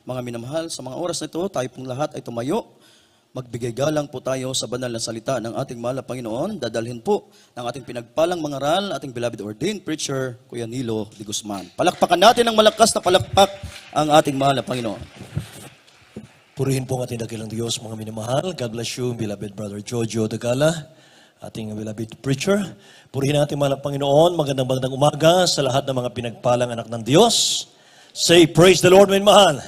Mga minamahal, sa mga oras na ito, tayo pong lahat ay tumayo. Magbigay galang po tayo sa banal na salita ng ating mahal na Panginoon. Dadalhin po ng ating pinagpalang mangaral, ating beloved ordained preacher, Kuya Nilo de Guzman. Palakpakan natin ng malakas na palakpak ang ating mahal na Panginoon. Purihin po ang ating dakilang Diyos, mga minamahal. God bless you, beloved brother Jojo Dagala, ating beloved preacher. Purihin natin, mahal na Panginoon. Magandang umaga sa lahat ng mga pinagpalang anak ng Diyos. Say, praise the Lord, mga mahal.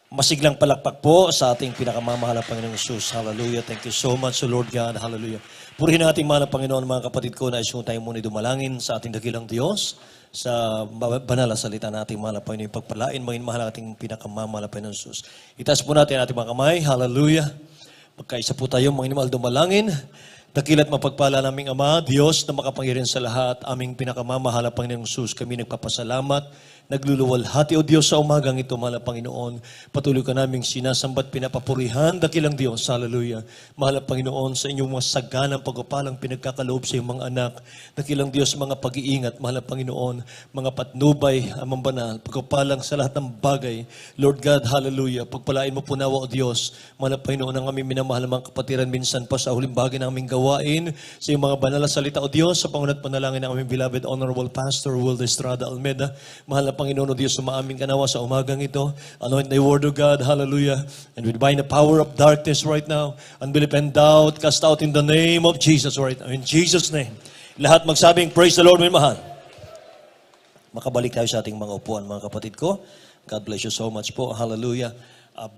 Masiglang palakpak po sa ating pinakamamahal na Panginoong Jesus. Hallelujah. Thank you so much, Lord God. Hallelujah. Purihin natin, mahal na Panginoon, mga kapatid ko, na isong tayo muna dumalangin sa ating dakilang Diyos, sa banal na salita natin, mahal na Panginoon, pagpalain, maging mahal ating pinakamamahal na Panginoong Jesus. Itaas po natin ating mga kamay. Hallelujah. Magkaisa po tayo, mga mahal, dumalangin. Dakilat mapagpala naming Ama, Diyos na makapangyarihan sa lahat, aming pinakamamahal na Panginoong Jesus, kami nagpapasalamat, nagluluwalhati, O Diyos, sa umagang ito, mahal na Panginoon. Patuloy ka naming sinasambat, pinapapurihan, dakilang Diyos, hallelujah. Mahal na Panginoon, sa inyong mga saganang pagpapalang pinagkakaloob sa iyong mga anak, dakilang Diyos, mga pag-iingat, mahal na Panginoon, mga patnubay, amang banal, pagpapalang sa lahat ng bagay. Lord God, hallelujah. Pagpalain mo po nawa, O Diyos, mahal na Panginoon, ang aming minamahal na mga kapatiran, minsan pa sa huling bagay ng aming gawain, sa iyong mga banal na salita, O Diyos, sa pangunat panalangin ng aming beloved Honorable Pastor Will Estrada Almeda, mahal na Panginoon, O Diyos, sumaaming kanawa sa umagang ito. Anoint the word of God, hallelujah. And we bind the power of darkness right now. Unbelief and doubt, cast out in the name of Jesus right now. In Jesus' name. Lahat magsabing, praise the Lord, my mahal. Makabalik tayo sa ating mga upuan, mga kapatid ko. God bless you so much po. Hallelujah.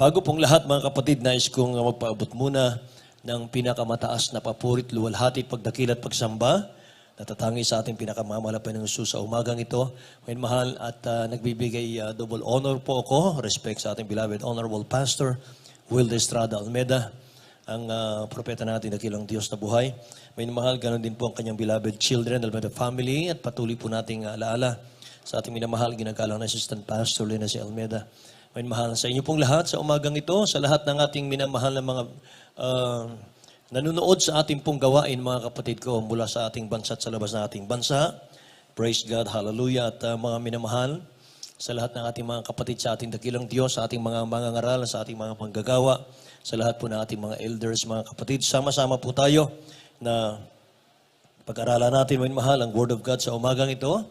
Bago pong lahat, mga kapatid, nais kong magpaabot muna ng pinakamataas na papurit, luwalhati, pagdakil at pagsamba. Natatangi sa ating pinakamamahal na Panginoong Jesus sa umagang ito. Ngayon, mahal, at nagbibigay double honor po ako, respect sa ating beloved Honorable Pastor Will Estrada Almeda, ang propeta natin, dakilang Diyos na buhay. Ngayon, mahal, ganoon din po ang kanyang beloved children, Almeda family, at patuloy po nating alaala sa ating minamahal, ginagalang na Assistant Pastor Lena si Almeda. Ngayon, mahal, sa inyo pong lahat, sa umagang ito, sa lahat ng ating minamahal na mga nanonood sa ating pong gawain, mga kapatid ko, mula sa ating bansa at sa labas ng ating bansa. Praise God, hallelujah. At mga minamahal, sa lahat ng ating mga kapatid sa ating dakilang Diyos, sa ating mga mangangaral, sa ating mga panggagawa, sa lahat po ng ating mga elders, mga kapatid, sama-sama po tayo na pag-aralan natin, mga mahal, ang Word of God sa umagang ito.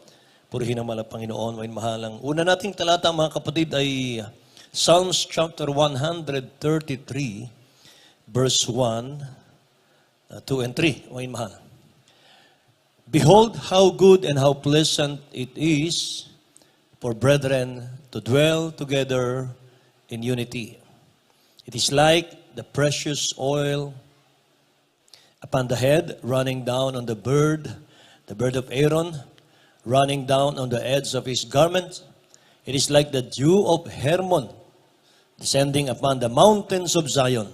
Purihin ang mahal ng Panginoon, mga mahal. Ang una nating talata, mga kapatid, ay Psalms chapter 133, verse 1, 2 and 3. Mga mahal. Behold, how good and how pleasant it is for brethren to dwell together in unity. It is like the precious oil upon the head, running down on the bird of Aaron, running down on the edge of his garment. It is like the dew of Hermon, descending upon the mountains of Zion.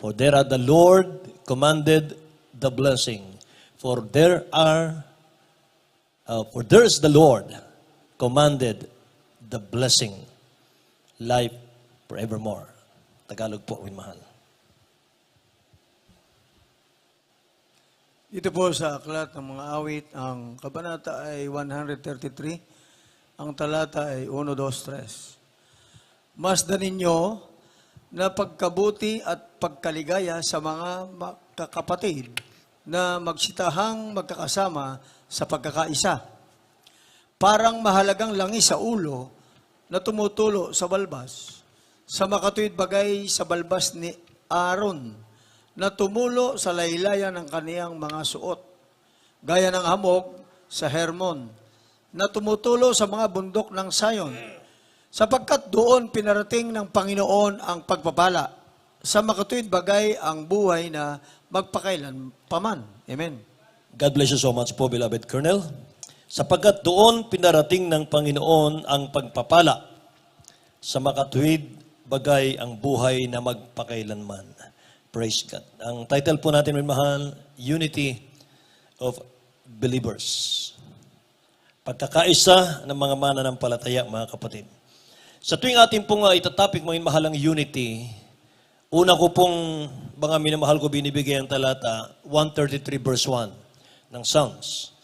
For there are the Lord commanded the blessing. For there is the Lord commanded the blessing, life forevermore. Tagalog po, mahal. Dito po sa aklat ng mga awit, ang kabanata ay 133, ang talata ay 1, 2, 3. Masdan ninyo na pagkabuti at pagkaligaya sa mga kakapatid na magsitahang magkakasama sa pagkakaisa. Parang mahalagang langis sa ulo na tumutulo sa balbas, sa makatuwid bagay sa balbas ni Aaron na tumulo sa laylayan ng kaniyang mga suot, gaya ng hamog sa Hermon na tumutulo sa mga bundok ng Zion, sapagkat doon pinarating ng Panginoon ang pagpapala, sa makatuwid bagay ang buhay na magpakailan paman. Amen. God bless you so much po, beloved Colonel. Sapagkat doon pinarating ng Panginoon ang pagpapala, sa makatuwid bagay ang buhay na magpakailanman. Praise God. Ang title po natin, may mahal, Unity of Believers. Pagkakaisa ng mga mananampalataya, mga kapatid. Sa tuwing ating pong itatopic, mga mahalang unity, una ko pong mga minamahal ko binibigay ang talata 133 verse 1 ng Psalms.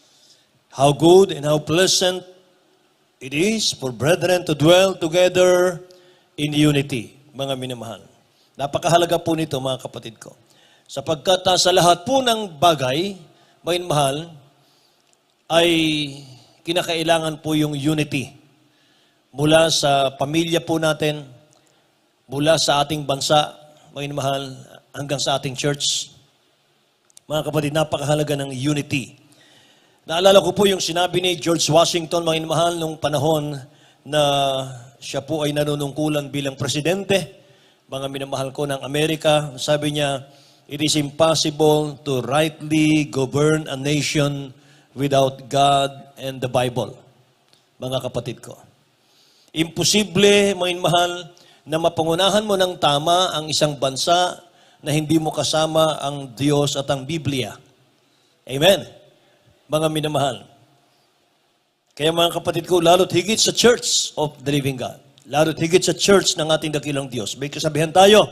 How good and how pleasant it is for brethren to dwell together in unity, mga minamahal. Napakahalaga po nito, mga kapatid ko. Sapagkat sa lahat po ng bagay, mga minamahal, ay kinakailangan po yung unity. Mula sa pamilya po natin, mula sa ating bansa, mga minamahal, hanggang sa ating church. Mga kapatid, napakahalaga ng unity. Naalala ko po yung sinabi ni George Washington, mga minamahal, nung panahon na siya po ay nanunungkulan bilang presidente, mga minamahal ko ng Amerika. Sabi niya, it is impossible to rightly govern a nation without God and the Bible. Mga kapatid ko. Imposible, mga minamahal, na mapangunahan mo ng tama ang isang bansa na hindi mo kasama ang Diyos at ang Biblia. Amen. Mga minamahal. Kaya mga kapatid ko, lalo't higit sa Church of the Living God. Lalo't higit sa church ng ating dakilang Diyos. May kasabihan tayo,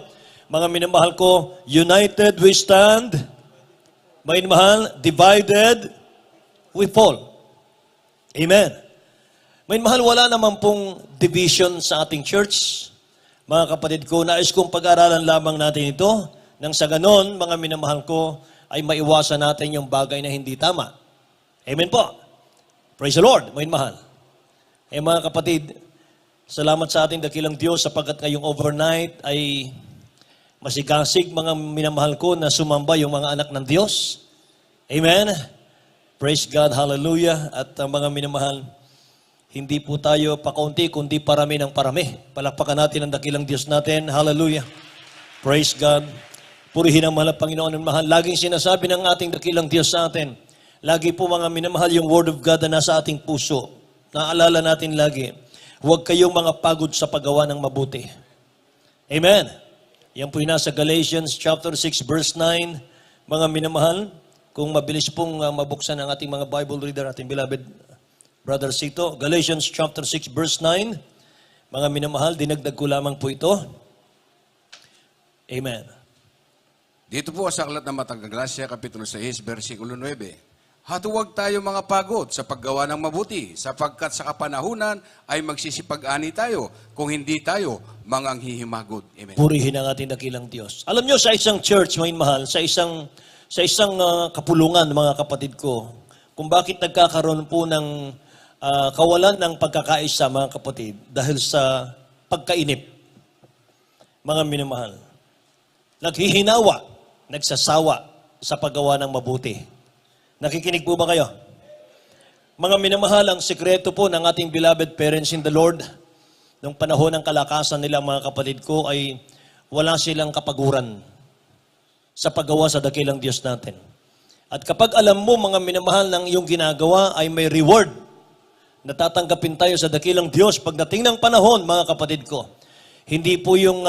mga minamahal ko, united we stand, mga minamahal, divided we fall. Amen. Mga minamahal, wala naman pong division sa ating church. Mga kapatid ko, nais kong pag-aralan lamang natin ito, nang sa ganon, mga minamahal ko, ay maiwasan natin yung bagay na hindi tama. Amen po. Praise the Lord, mga minamahal. Mga kapatid, salamat sa ating dakilang Diyos sapagkat ngayong overnight ay masigasig, mga minamahal ko, na sumamba yung mga anak ng Diyos. Amen. Praise God, hallelujah. At mga minamahal, hindi po tayo pakaunti, kundi parami ng parami. Palakpakan natin ang dakilang Diyos natin. Hallelujah. Praise God. Purihin ang mahal na Panginoon ng mahal. Laging sinasabi ng ating dakilang Diyos sa atin, lagi po mga minamahal yung Word of God na nasa ating puso. Naalala natin lagi, huwag kayong mga pagod sa paggawa ng mabuti. Amen. Yan po yung nasa Galatians chapter 6 verse 9. Mga minamahal, kung mabilis pong mabuksan ang ating mga Bible reader, ating beloved Brother Sito, Galatians chapter 6 verse 9. Mga minamahal, dinagdag ko lamang po ito. Amen. Dito po sa Aklat ng Matang Glasya, Kapitulo 6, versikulo 9. At huwag tayo mga pagod sa paggawa ng mabuti, sapagkat sa kapanahunan ay magsisipag-ani tayo, kung hindi tayo manganghihimagod. Amen. Purihin ang ating dakilang Diyos. Alam nyo, sa isang church, mga mahal, sa isang kapulungan, mga kapatid ko, kung bakit nagkakaroon po ng kawalan ng pagkakaisa, mga kapatid, dahil sa pagkainip, mga minamahal. Naghihinawa, nagsasawa sa paggawa ng mabuti. Nakikinig po ba kayo? Mga minamahal, ang sekreto po ng ating beloved parents in the Lord, nung panahon ng kalakasan nila, mga kapatid ko, ay wala silang kapaguran sa paggawa sa dakilang Diyos natin. At kapag alam mo, mga minamahal, ng iyong ginagawa ay may reward, natatanggapin tayo sa dakilang Diyos pagdating ng panahon, mga kapatid ko. Hindi po yung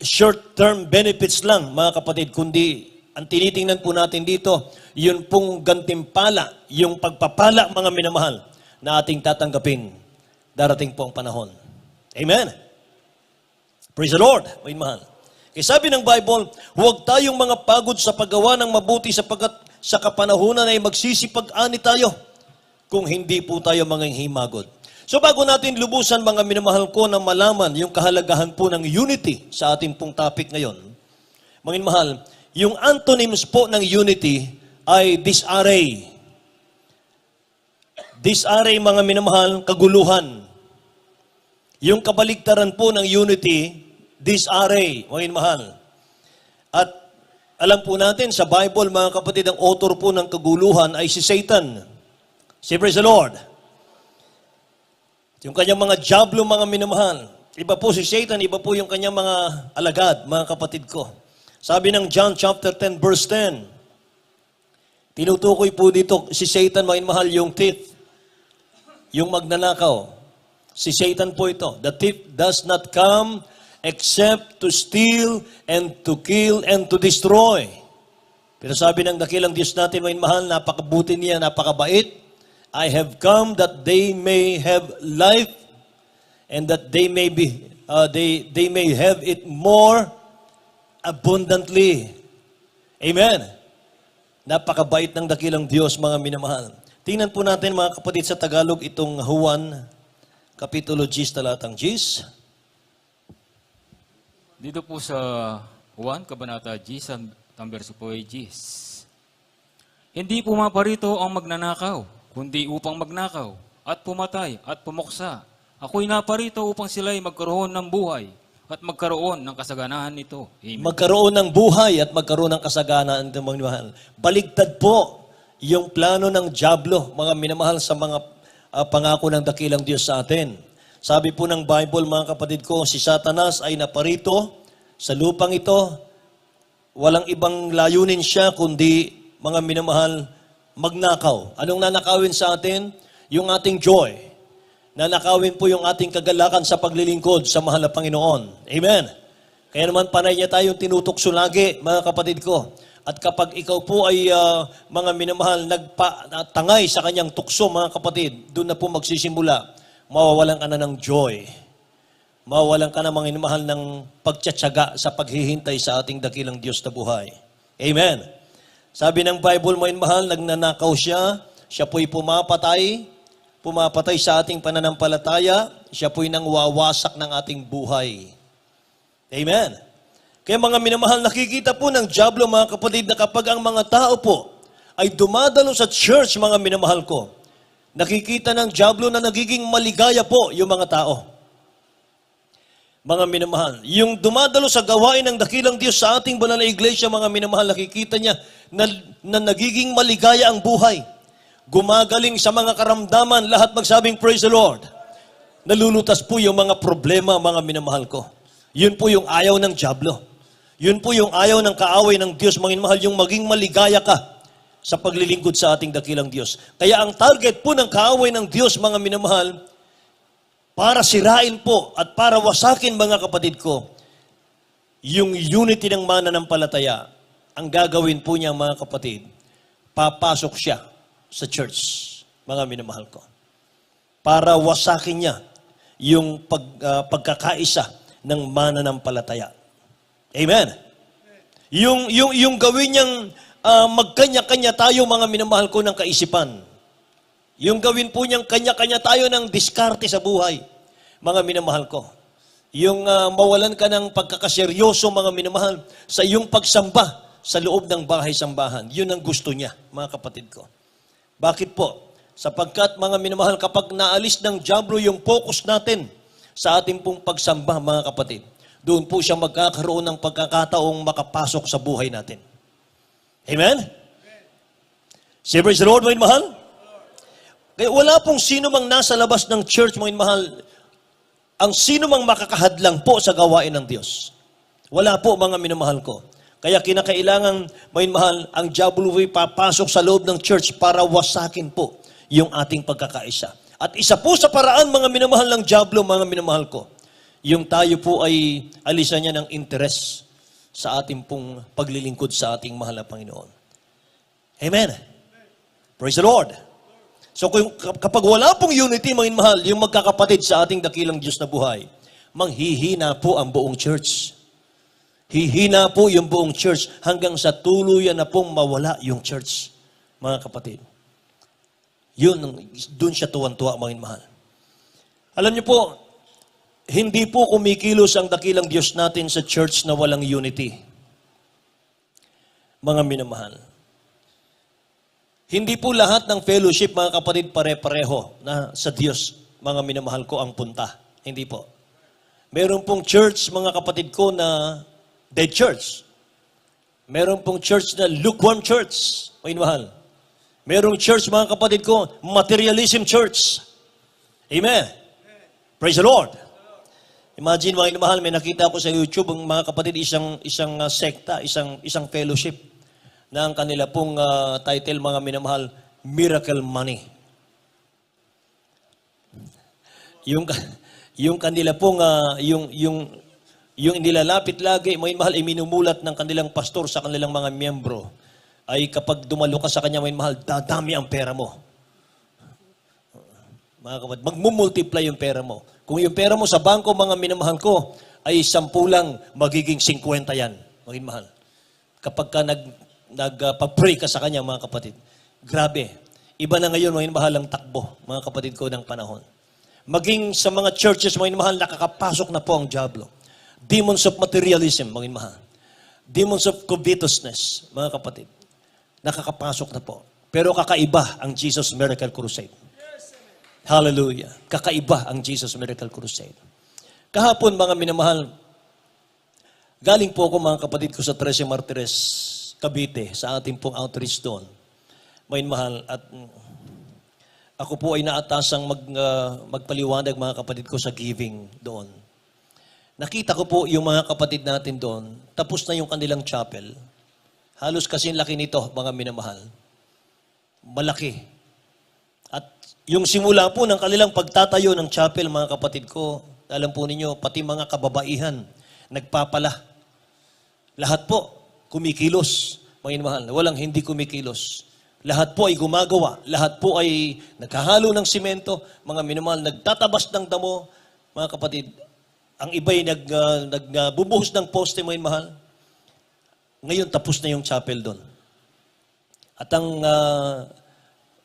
short-term benefits lang, mga kapatid, kundi ang tinitingnan po natin dito, yun pong gantimpala, yung pagpapala, mga minamahal, na ating tatanggapin. Darating po ang panahon. Amen. Praise the Lord, mga mahal. Kaya sabi ng Bible, huwag tayong mga pagod sa paggawa ng mabuti sapagkat sa kapanahunan ay magsisipag-ani tayo kung hindi po tayo manghihimagod. So bago natin lubusan, mga minamahal ko, na malaman yung kahalagahan po ng unity sa ating pong topic ngayon. Mga minamahal, yung antonyms po ng unity ay disarray. Disarray, mga minamahal, kaguluhan. Yung kabaligtaran po ng unity, disarray, mga minamahal. At alam po natin, sa Bible, mga kapatid, ang author po ng kaguluhan ay si Satan. Say praise the Lord. Yung kanyang mga diablo, mga minamahal. Iba po si Satan, iba po yung kanyang mga alagad, mga kapatid ko. Sabi ng John chapter 10 verse 10, tinutukoy po dito si Satan, mga minamahal, yung thief, yung magnanakaw. Si Satan po ito. The thief does not come except to steal and to kill and to destroy. Pero sabi ng dakilang Diyos natin, mga minamahal, napakabuti niya, napakabait. I have come that they may have life and that they may be they may have it more abundantly. Amen. Napakabait ng dakilang Diyos, mga minamahal. Tingnan po natin, mga kapatid, sa Tagalog itong Juan Kapitulo 10 talatang 10. Dito po sa Juan, Kabanata G, ang verso po ay G. Hindi pumaparito ang magnanakaw, kundi upang magnakaw, at pumatay, at pumuksa. Ako'y naparito upang sila'y magkaroon ng buhay, at magkaroon ng kasaganahan nito. Amen. Magkaroon ng buhay at magkaroon ng kasaganaan ng mga minamahal. Baligtad po yung plano ng dyablo, mga minamahal, sa mga pangako ng dakilang Diyos sa atin. Sabi po ng Bible, mga kapatid ko, si Satanas ay naparito sa lupang ito. Walang ibang layunin siya, kundi, mga minamahal, magnakaw. Anong nanakawin sa atin? Yung ating joy. Nanakawin po yung ating kagalakan sa paglilingkod sa mahal na Panginoon. Amen. Kaya naman panay niya tayong tinutukso lagi, mga kapatid ko. At kapag ikaw po ay mga minamahal, nagpatangay sa kanyang tukso, mga kapatid, doon na po magsisimula, mawawalan ka na ng joy. Mawawalan ka na, mga minamahal, ng pagtsatsaga sa paghihintay sa ating dakilang Diyos na buhay. Amen. Sabi ng Bible, mga minamahal, nagnanakaw siya po'y pumapatay sa ating pananampalataya, siya po'y nang wawasak ng ating buhay. Amen. Kaya mga minamahal, nakikita po ng dyablo, mga kapatid, na kapag ang mga tao po ay dumadalo sa church, mga minamahal ko, nakikita ng dyablo na nagiging maligaya po yung mga tao. Mga minamahal, yung dumadalo sa gawain ng dakilang Diyos sa ating banal na iglesia, mga minamahal, nakikita niya na nagiging maligaya ang buhay. Gumagaling sa mga karamdaman, lahat magsabing, praise the Lord. Nalulutas po yung mga problema, mga minamahal ko. Yun po yung ayaw ng dyablo. Yun po yung ayaw ng kaaway ng Diyos, mga minamahal, yung maging maligaya ka sa paglilingkod sa ating dakilang Diyos. Kaya ang target po ng kaaway ng Diyos, mga minamahal, para sirain po at para wasakin, mga kapatid ko, yung unity ng mananampalataya. Ang gagawin po niya, mga kapatid, papasok siya sa church, mga minamahal ko, para wasakin niya yung pagkakaisa ng mananampalataya. Amen. Yung gawin niyang magkanya-kanya tayo, mga minamahal ko, ng kaisipan. Yung gawin po niyang kanya-kanya tayo ng diskarte sa buhay, mga minamahal ko. Yung mawalan ka ng pagkakaseryoso, mga minamahal, sa iyong pagsamba sa loob ng bahay-sambahan. Yun ang gusto niya, mga kapatid ko. Bakit po? Sapagkat, mga minamahal, kapag naalis ng dyablo yung focus natin sa ating pong pagsamba, mga kapatid, doon po siya magkakaroon ng pagkakataong makapasok sa buhay natin. Amen? Say praise the Lord, mga minamahal. Kaya wala pong sino mang nasa labas ng church, mga minamahal, ang sino mang makakahadlang po sa gawain ng Diyos. Wala po, mga minamahal ko. Kaya kinakailangan, mga minamahal, ang dyablo ay papasok sa loob ng church para wasakin po yung ating pagkakaisa. At isa po sa paraan, mga minamahal, ng dyablo, mga minamahal ko, yung tayo po ay alisan niya ng interes sa ating pong paglilingkod sa ating mahal na Panginoon. Amen. Praise the Lord. So kapag wala pong unity, mga minamahal, yung magkakapatid sa ating dakilang Diyos na buhay, manghihina po ang buong church. Hihina po yung buong church hanggang sa tuluyan na pong mawala yung church, mga kapatid. Doon siya tuwan-tuwa, mga minamahal. Alam niyo po, hindi po kumikilos ang dakilang Diyos natin sa church na walang unity. Mga minamahal. Hindi po lahat ng fellowship, mga kapatid, pare-pareho na sa Diyos, mga minamahal ko, ang punta. Hindi po. Meron pong church, mga kapatid ko, na dead church. Meron pong church na lukewarm church, mga minamahal. Merong church, mga kapatid ko, materialism church. Amen. Praise the Lord. Imagine, mga minamahal, may nakita ko sa YouTube, ang mga kapatid, isang sekta, isang fellowship, na ang kanila pong title, mga minamahal, Miracle Money. Yung kanila pong, yung nilalapit lagi, mga minamahal, ay minumulat ng kanilang pastor sa kanilang mga miyembro, ay kapag dumalo ka sa kanya, mga minamahal, dadami ang pera mo. Mga kapatid, magmumultiply yung pera mo. Kung yung pera mo sa bangko, mga minamahal ko, ay 10 lang, magiging 50 yan, mga minamahal. Kapag ka nagpag-pray ka sa kanya, mga kapatid, grabe. Iba na ngayon, mga minamahal, ang takbo, mga kapatid ko, ng panahon. Maging sa mga churches, mga minamahal, nakakapasok na po ang dyablo. demons of materialism, mga mahal. Demons of covetousness, mga kapatid. Nakakapasok na po. Pero kakaiba ang Jesus Miracle Crusade. Hallelujah. Kakaiba ang Jesus Miracle Crusade. Kahapon, mga minamahal, galing po ako mga kapatid ko sa 13 Martires, Cavite, sa ating pong outreach doon. Mga mahal, at ako po ay naatasang magpaliwanag mga kapatid ko sa giving doon. Nakita ko po yung mga kapatid natin doon, tapos na yung kanilang chapel. Halos kasing laki nito, mga minamahal. Malaki. At yung simula po ng kanilang pagtatayo ng chapel, mga kapatid ko, alam po ninyo, pati mga kababaihan, nagpapala. Lahat po, kumikilos, mga minamahal. Walang hindi kumikilos. Lahat po ay gumagawa. Lahat po ay naghahalo ng simento. Mga minamahal, nagtatabas ng damo. Mga kapatid, ang iba'y nagbubuhos ng poste, mga minamahal. Ngayon, tapos na yung chapel doon. At ang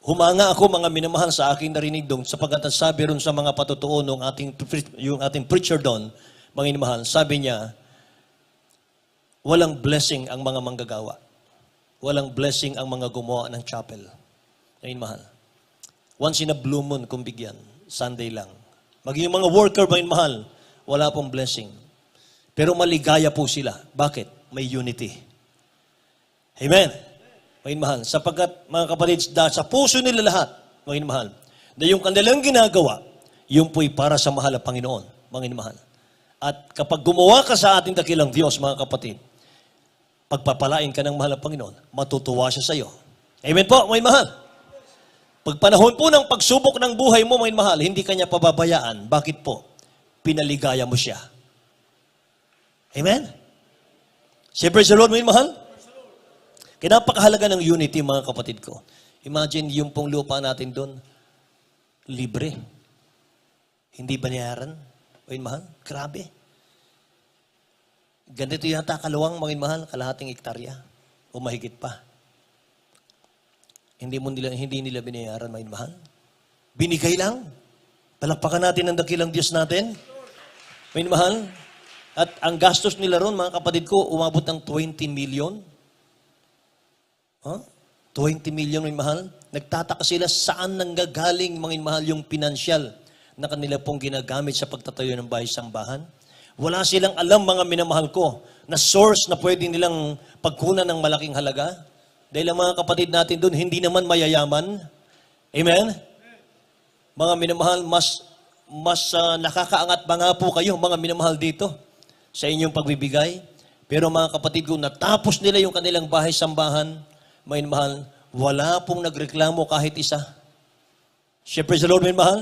humanga ako, mga minamahal, sa aking narinig doon, sapagkat sabi ron sa mga patutuo ng yung ating preacher doon, mga minamahal, sabi niya, walang blessing ang mga manggagawa. Walang blessing ang mga gumawa ng chapel. Ngayon, mahal. Once in a blue moon, kung bigyan. Sunday lang. Maging yung mga worker, ngayon, mahal, wala pong blessing. Pero maligaya po sila. Bakit? May unity. Amen. Ngayon, mahal. Sapagkat, mga kapatid, sa puso nila lahat, ngayon, mahal, na yung kanilang ginagawa, yung po'y para sa mahal na Panginoon, mga mahal. At kapag gumawa ka sa ating dakilang Diyos, mga kapatid, pagpapalain ka ng mahal na Panginoon, matutuwa siya sa iyo. Amen po, mga mahal. Pag panahon po ng pagsubok ng buhay mo, mga mahal, hindi ka niya pababayaan. Bakit po? Pinaligaya mo siya. Amen? Siyempre sa Lord, mga mahal. Kaya napakahalaga ng unity, mga kapatid ko. Imagine yung pong lupa natin doon, libre. Hindi banayaran. Mga mahal, grabe. Ganito yata kalawang, mga mahal, kalahating hektarya. O mahigit pa. Hindi nila binayaran, mga mahal. Binigay lang. Palakpakan natin ang dakilang Diyos natin. Mga mahal. At ang gastos nila ron, mga kapatid ko, umabot ng 20 million. 20 million, mga mahal. Nagtataka sila saan nanggagaling, mga mahal, yung pinansyal na kanila pong ginagamit sa pagtatayo ng bahay-sambahan. Wala silang alam, mga minamahal ko, na source na pwede nilang pagkunan ng malaking halaga. Dahil ang mga kapatid natin doon, hindi naman mayayaman. Amen? Mga minamahal, mas nakakaangat ba nga po kayo, mga minamahal dito, sa inyong pagbibigay. Pero mga kapatid ko, natapos nila yung kanilang bahay-sambahan, mga minamahal, wala pong nagreklamo kahit isa. Siyempre sa Lord, mga minamahal,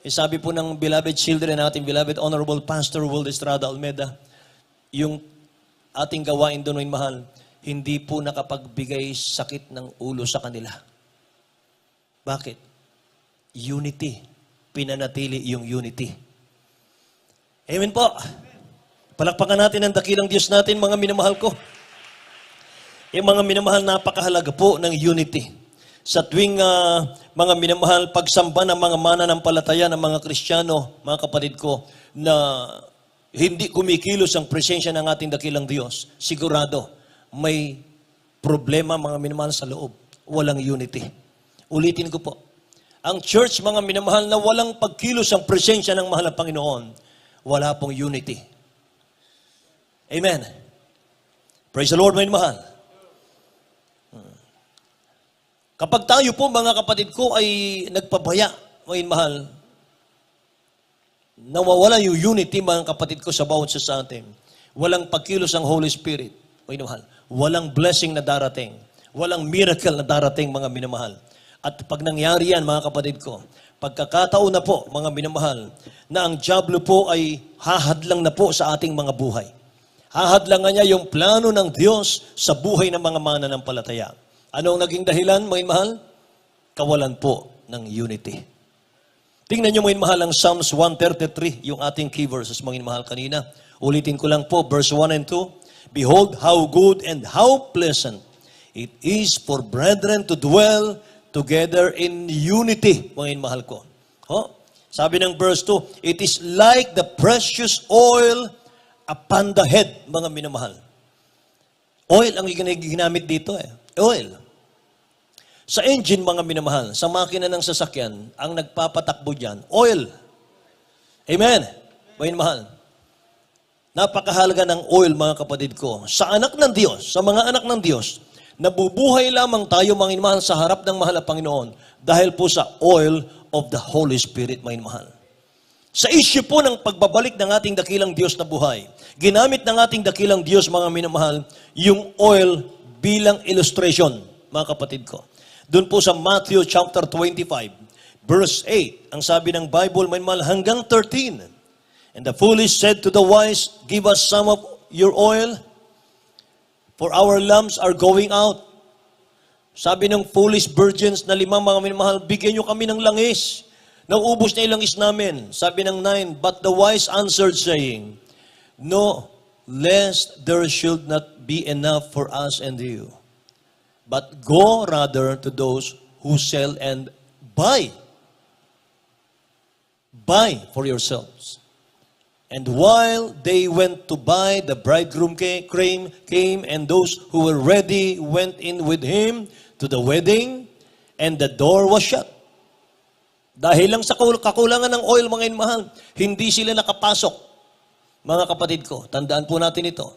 sabi po ng beloved children natin, beloved Honorable Pastor Will Estrada Almeida, yung ating gawain doon, mahal, hindi po nakapagbigay sakit ng ulo sa kanila. Bakit? Unity. Pinanatili yung unity. Amen po. Palakpakan natin ang dakilang Diyos natin, mga minamahal ko. Mga minamahal, napakahalaga po ng unity. Sa tuwing mga minamahal, pagsamba ng mga mananampalataya ng mga Kristiyano, mga kapatid ko, na hindi kumikilos ang presensya ng ating dakilang Diyos, sigurado, may problema, mga minamahal, sa loob. Walang unity. Ulitin ko po. Ang church, mga minamahal, na walang pagkilos ang presensya ng mahal na Panginoon, wala pong unity. Amen. Praise the Lord, mga minamahal. Kapag tayo po, mga kapatid ko, ay nagpabaya, mga mahal, nawawala yung unity, mga kapatid ko, sa bawat sa atin. Walang pagkilos ang Holy Spirit, mga mahal. Walang blessing na darating. Walang miracle na darating, mga minamahal. At pag nangyari yan, mga kapatid ko, pagkakataon na po, mga minamahal, na ang diablo po ay hahadlang na po sa ating mga buhay. Hahadlangan niya yung plano ng Diyos sa buhay ng mga mananampalataya. Ano ang naging dahilan, mga mahal? Kawalan po ng unity. Tingnan niyo, mga mahal, ang Psalms 133, yung ating key verses, mga mahal, kanina. Ulitin ko lang po, verse 1 and 2. Behold, how good and how pleasant it is for brethren to dwell together in unity, mga mahal ko. Sabi ng verse 2, it is like the precious oil upon the head, mga minamahal. Oil ang ginamit dito eh. Oil. Sa engine, mga minamahal, sa makina ng sasakyan, ang nagpapatakbo dyan, oil. Amen. Mga minamahal. Napakahalaga ng oil, mga kapatid ko. Sa anak ng Diyos, sa mga anak ng Diyos, nabubuhay lamang tayo, mga minamahal, sa harap ng mahal na Panginoon dahil po sa oil of the Holy Spirit, mga minamahal. Sa issue po ng pagbabalik ng ating dakilang Diyos na buhay, ginamit ng ating dakilang Diyos, mga minamahal, yung oil bilang illustration, mga kapatid ko. Doon po sa Matthew chapter 25, verse 8, ang sabi ng Bible, mga minamahal, hanggang 13. And the foolish said to the wise, give us some of your oil, for our lamps are going out. Sabi ng foolish virgins na 5, mga minamahal, bigyan nyo kami ng langis. Naubos na ilang is namin. Sabi ng 9, but the wise answered saying, no, lest there should not be enough for us and you. But go rather to those who sell and buy. Buy for yourselves. And while they went to buy, the bridegroom came, and those who were ready went in with him to the wedding, and the door was shut. Dahil lang sa kakulangan ng oil, mga inmahal, hindi sila nakapasok. Mga kapatid ko, tandaan po natin ito.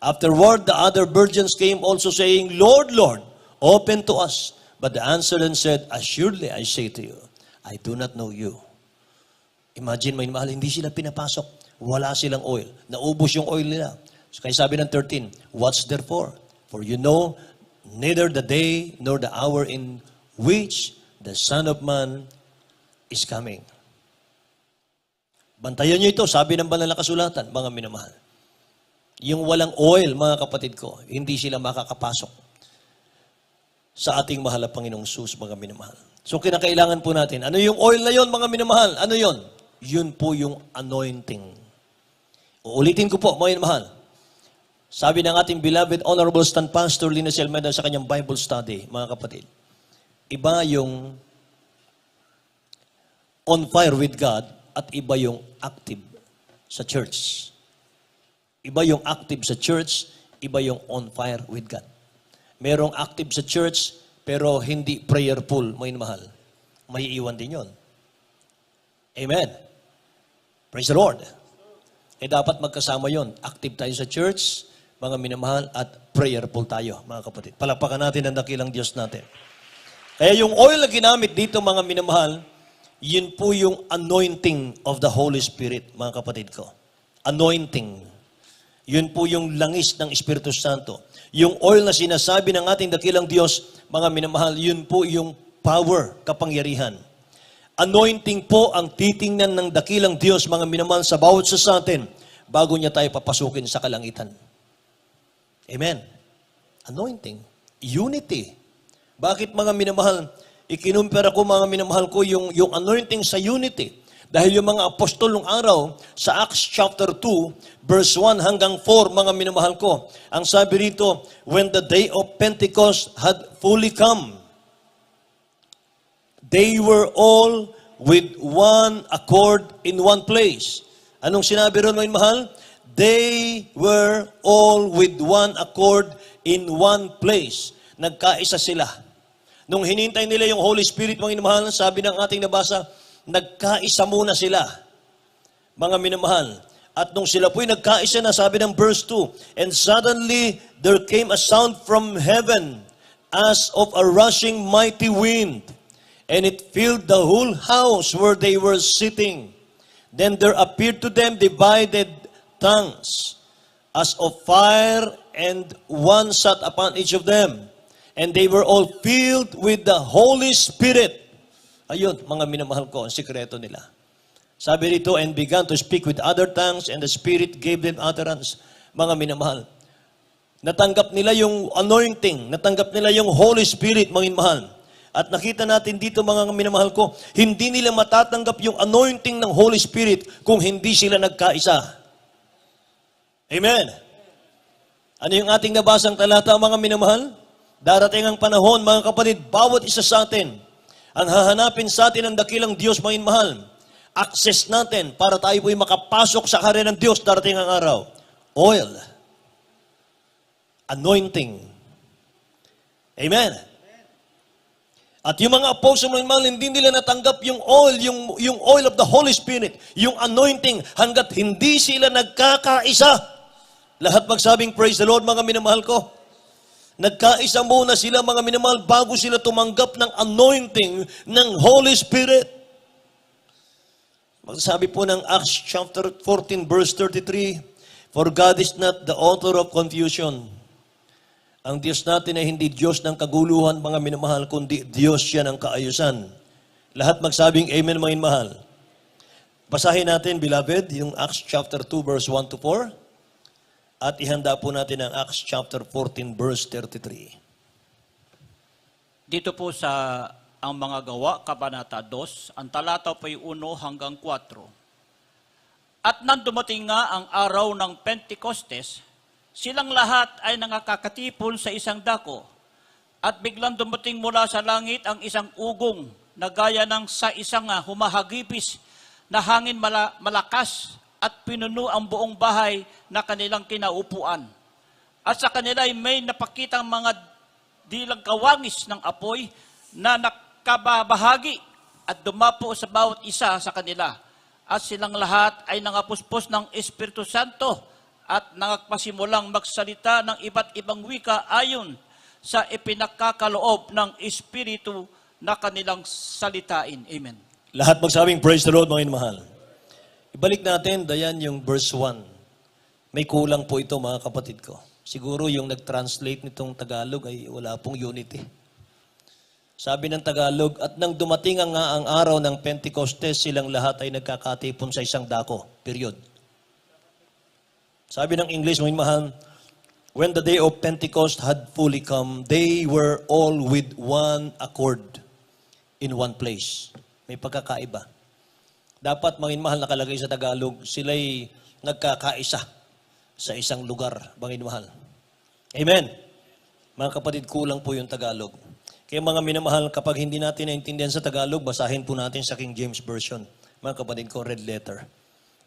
Afterward, the other virgins came also saying, Lord, Lord, open to us. But the answered and said, assuredly I say to you, I do not know you. Imagine, mga inmahal, hindi sila pinapasok. Wala silang oil. Naubos yung oil nila. So, kaya sabi ng 13, watch therefore, for you know neither the day nor the hour in which the Son of Man is coming. Bantayan nyo ito, sabi ng banal na kasulatan, mga minamahal. Yung walang oil, mga kapatid ko, hindi sila makakapasok sa ating mahal na Panginoong Sus, mga minamahal. So, kinakailangan po natin, ano yung oil na yon, mga minamahal? Ano yon? Yun po yung anointing. Uulitin ko po, mga minamahal. Sabi ng ating beloved Honorable Stand Pastor Linus Almeida sa kanyang Bible study, mga kapatid, iba yung on fire with God at iba yung active sa church. Iba yung active sa church, iba yung on fire with God. Merong active sa church, pero hindi prayerful, mga mahal. May iwan din yon. Amen. Praise the Lord. Dapat magkasama yon. Active tayo sa church, mga minamahal, at prayerful tayo, mga kapatid. Palakpakan natin ang dakilang Diyos natin. Kaya yung oil na ginamit dito, mga minamahal, yun po yung anointing of the Holy Spirit, mga kapatid ko. Anointing. Yun po yung langis ng Espiritu Santo. Yung oil na sinasabi ng ating dakilang Diyos, mga minamahal, yun po yung power, kapangyarihan. Anointing po ang titingnan ng dakilang Diyos, mga minamahal, sa bawat sa atin, bago niya tayo papasukin sa kalangitan. Amen. Anointing. Unity. Bakit, mga minamahal, ikinumpara ko, mga minamahal ko, yung anointing sa unity. Dahil yung mga apostol nung araw, sa Acts chapter 2, verse 1 hanggang 4, mga minamahal ko, ang sabi rito, when the day of Pentecost had fully come, they were all with one accord in one place. Anong sinabi ron, mga minamahal? They were all with one accord in one place. Nagkaisa sila. Nung hinintay nila yung Holy Spirit, mga minamahal, sabi ng ating nabasa, nagkaisa muna sila, mga minamahal. At nung sila po'y nagkaisa na, sabi ng verse 2, and suddenly there came a sound from heaven as of a rushing mighty wind, and it filled the whole house where they were sitting. Then there appeared to them divided tongues as of fire, and one sat upon each of them. And they were all filled with the Holy Spirit. Ayun, mga minamahal ko, ang sikreto nila. Sabi rito, and began to speak with other tongues, and the Spirit gave them utterance. Mga minamahal. Natanggap nila yung anointing, natanggap nila yung Holy Spirit, mga minamahal. At nakita natin dito, mga minamahal ko, hindi nila matatanggap yung anointing ng Holy Spirit kung hindi sila nagkaisa. Amen. Ano yung ating nabasang talata, mga minamahal? Darating ang panahon, mga kapatid, bawat isa sa atin, ang hahanapin sa atin ang dakilang Diyos, mga mahal. Access natin para tayo po'y makapasok sa karya ng Diyos darating ang araw. oil, anointing. Amen. At yung mga apostle ng mahal, hindi nila natanggap yung oil, yung oil of the Holy Spirit, yung anointing, hanggat hindi sila nagkakaisa. Lahat magsabing, praise the Lord, mga minamahal ko. Nagkaisa muna sila, mga minamahal, bago sila tumanggap ng anointing ng Holy Spirit. Magsasabi po ng Acts chapter 14, verse 33, For God is not the author of confusion. Ang Diyos natin ay hindi Diyos ng kaguluhan, mga minamahal, kundi Diyos siya ng kaayusan. Lahat magsabing amen, mga minamahal. Basahin natin, beloved, yung Acts chapter 2, verse 1 to 4. At ihanda po natin ang Acts chapter 14, verse 33. Dito po sa ang mga gawa, Kabanata 2, ang talata po ay 1 hanggang 4. At nang dumating nga ang araw ng Pentecostes, silang lahat ay nakakatipon sa isang dako. At biglang dumating mula sa langit ang isang ugong na gaya ng sa isang humahagipis na hangin malakas at pinuno ang buong bahay na kanilang kinaupuan. At sa kanila ay may napakitang mga dilang kawangis ng apoy na nakababahagi at dumapo sa bawat isa sa kanila. At silang lahat ay nangapuspos ng Espiritu Santo at nagpasimulang magsalita ng iba't ibang wika ayon sa ipinakakaloob ng Espiritu na kanilang salitain. Amen. Lahat magsabing, praise the Lord, mga mahal. Ibalik natin, dayan yung verse 1. May kulang po ito, mga kapatid ko. Siguro yung nag-translate nitong Tagalog ay wala pong unity. Sabi ng Tagalog, at nang dumating ang araw ng Pentecostes, silang lahat ay nagkakatipon sa isang dako. Period. Sabi ng English, mga mahal, when the day of Pentecost had fully come, they were all with one accord in one place. May pagkakaiba. Dapat, mga mahal, nakalagay sa Tagalog, sila'y nagkakaisa sa isang lugar, mga mahal. Amen. Mga kapatid, kulang po yung Tagalog. Kaya mga minamahal, kapag hindi natin naintindihan sa Tagalog, basahin po natin sa King James Version. Mga kapatid ko, red letter.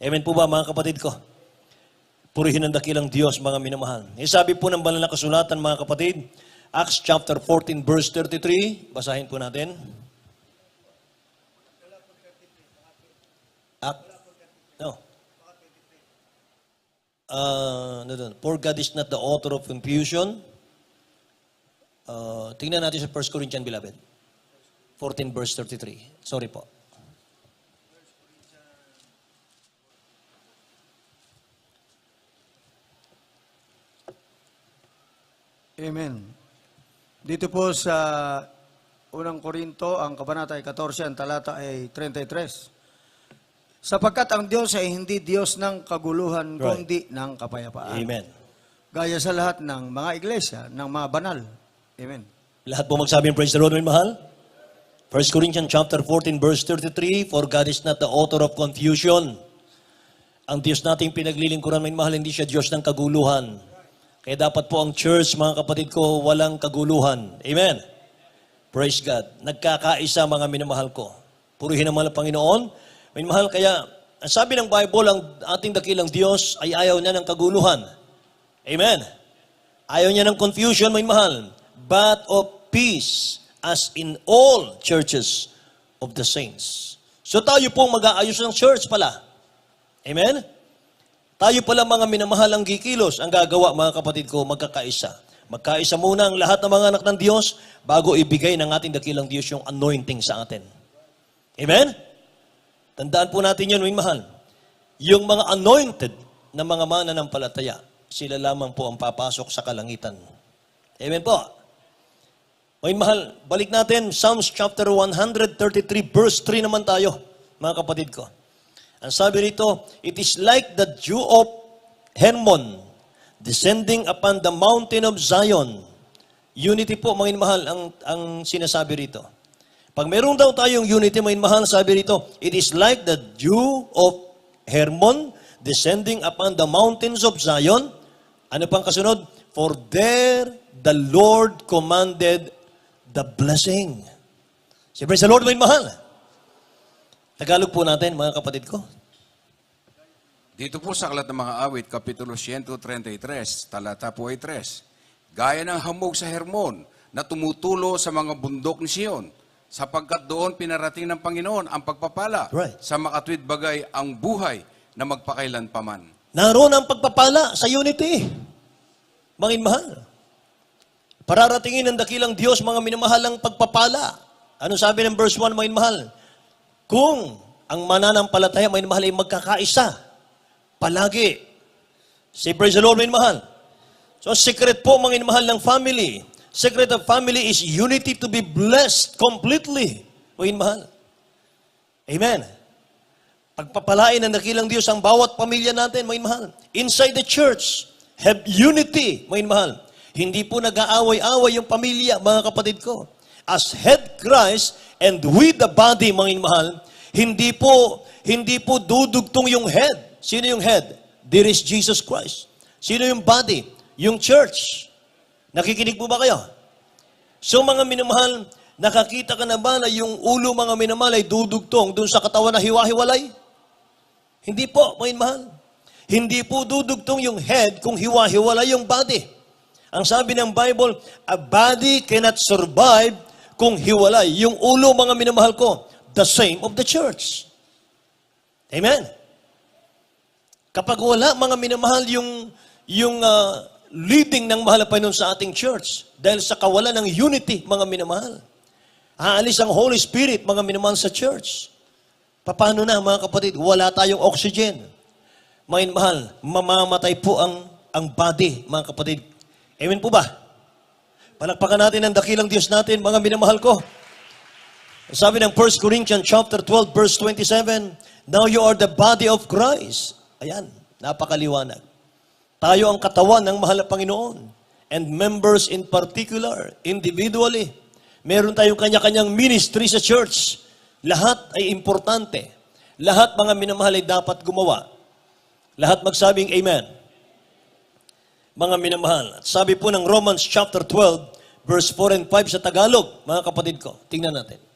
Amen po ba, mga kapatid ko? Purihin ang dakilang Diyos, mga minamahal. Sabi po ng banal na kasulatan, mga kapatid, Acts chapter 14, verse 33. Basahin po natin. For God is not the author of confusion. Tingnan natin sa 1 Corinthians, beloved. 14, verse 33. Sorry po. Amen. Dito po sa unang Korinto, ang kabanata ay 14, ang talata ay 33. Sapagkat ang Diyos ay hindi Diyos ng kaguluhan, Right. kundi ng kapayapaan. Amen. Gaya sa lahat ng mga iglesia, ng mga banal. Amen. Lahat po magsabing praise the Lord, my mahal. 1 Corinthians chapter 14, verse 33, For God is not the author of confusion. Ang Diyos nating pinaglilingkuran, my mahal, hindi siya Diyos ng kaguluhan. Kaya dapat po ang church, mga kapatid ko, walang kaguluhan. Amen. Praise God. Nagkakaisa, mga minamahal ko. Purihin ang mahal Panginoon. Minamahal, kaya, ang sabi ng Bible, ang ating dakilang Diyos ay ayaw niya ng kaguluhan. Amen. Ayaw niya ng confusion, minamahal, but of peace, as in all churches of the saints. So tayo pong mag-aayos ng church pala. Amen? Tayo pala mga minamahal ang gikilos, ang gagawa, mga kapatid ko, magkakaisa. Magkaisa muna ang lahat ng mga anak ng Diyos bago ibigay ng ating dakilang Diyos yung anointing sa atin. Amen? Tandaan po natin yun, minamahal. Yung mga anointed na mga mananampalataya, sila lamang po ang papasok sa kalangitan. Amen po. Minamahal, balik natin, Psalms chapter 133, verse 3 naman tayo, mga kapatid ko. Ang sabi rito, it is like the dew of Hermon descending upon the mountain of Zion. Unity po, mga mahal, ang sinasabi rito. Pag meron daw tayong unity, mga mahal, sabi rito, it is like the dew of Hermon descending upon the mountains of Zion. Ano pang kasunod? For there the Lord commanded the blessing. Say, praise the Lord, mga mahal. Tagalog po natin, mga kapatid ko. Dito po sa Aklat ng Mga Awit, Kapitulo 133, talata po ay 3. Gaya ng hamog sa Hermon na tumutulo sa mga bundok ni Sion, sapagkat doon pinarating ng Panginoon ang pagpapala. Right. Sa makatwid bagay ang buhay na magpakailanpaman. Naroon ang pagpapala sa unity. Mga inmahal. Pararatingin ng dakilang Diyos, mga minamahalang pagpapala. Ano sabi ng verse 1, mga inmahal? Kung ang mananampalataya, mga inmahal, ay magkakaisa. Palagi. Say, praise the Lord, mga inmahal. So, secret po, mga inmahal, ng family. Secret of family is unity to be blessed completely. Mga inmahal. Amen. Pagpapalain ng dakilang Diyos ang bawat pamilya natin, mga inmahal. Inside the church, have unity, mga inmahal. Hindi po nag-aaway-away yung pamilya, mga kapatid ko. As head Christ and with the body, mga inmahal, hindi po dudugtong yung head. Sino yung head? There is Jesus Christ. Sino yung body? Yung church. Nakikinig po ba kayo? So mga minamahal, nakakita ka na ba na yung ulo mga minamahal ay dudugtong dun sa katawan na hiwa-hiwalay? Hindi po, mga minamahal. Hindi po dudugtong yung head kung hiwa-hiwalay yung body. Ang sabi ng Bible, a body cannot survive kung hiwalay. Yung ulo, mga minamahal ko, the same of the church. Amen? Kapag wala, mga minamahal, yung leading ng mahal na Panginoon sa ating church, dahil sa kawalan ng unity, mga minamahal, aalis ang Holy Spirit, mga minamahal sa church. Paano na, mga kapatid? Wala tayong oxygen. Mga minamahal, mamamatay po ang body, mga kapatid. Amen po ba? Palakpakan natin ang dakilang Diyos natin, mga minamahal ko. Sabi ng 1 Corinthians chapter 12, verse 27, now you are the body of Christ. Ayan, napakaliwanag. Tayo ang katawan ng mahal na Panginoon. And members in particular, individually. Meron tayong kanya-kanyang ministry sa church. Lahat ay importante. Lahat mga minamahal ay dapat gumawa. Lahat magsabing amen. Mga minamahal. At sabi po ng Romans chapter 12, verse 4 and 5 sa Tagalog, mga kapatid ko. Tingnan natin.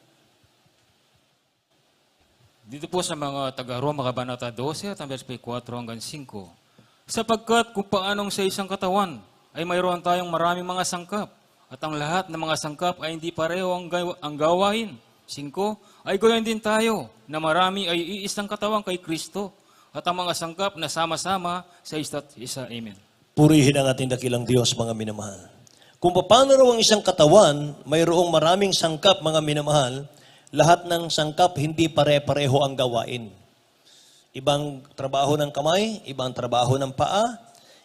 Dito po sa mga taga-Roma, Kabanata 12, at ang verse 4 hanggang 5. Sapagkat kung paanong sa isang katawan ay mayroon tayong maraming mga sangkap, at ang lahat ng mga sangkap ay hindi pareho ang gawain. 5, ay gayon din tayo, na marami ay iisang katawan kay Kristo, at ang mga sangkap na sama-sama sa isa't isa. Amen. Purihin ang ating dakilang Diyos, mga minamahal. Kung paano raw ang isang katawan, mayroong maraming sangkap, mga minamahal, lahat ng sangkap hindi pare-pareho ang gawain. Ibang trabaho ng kamay, ibang trabaho ng paa,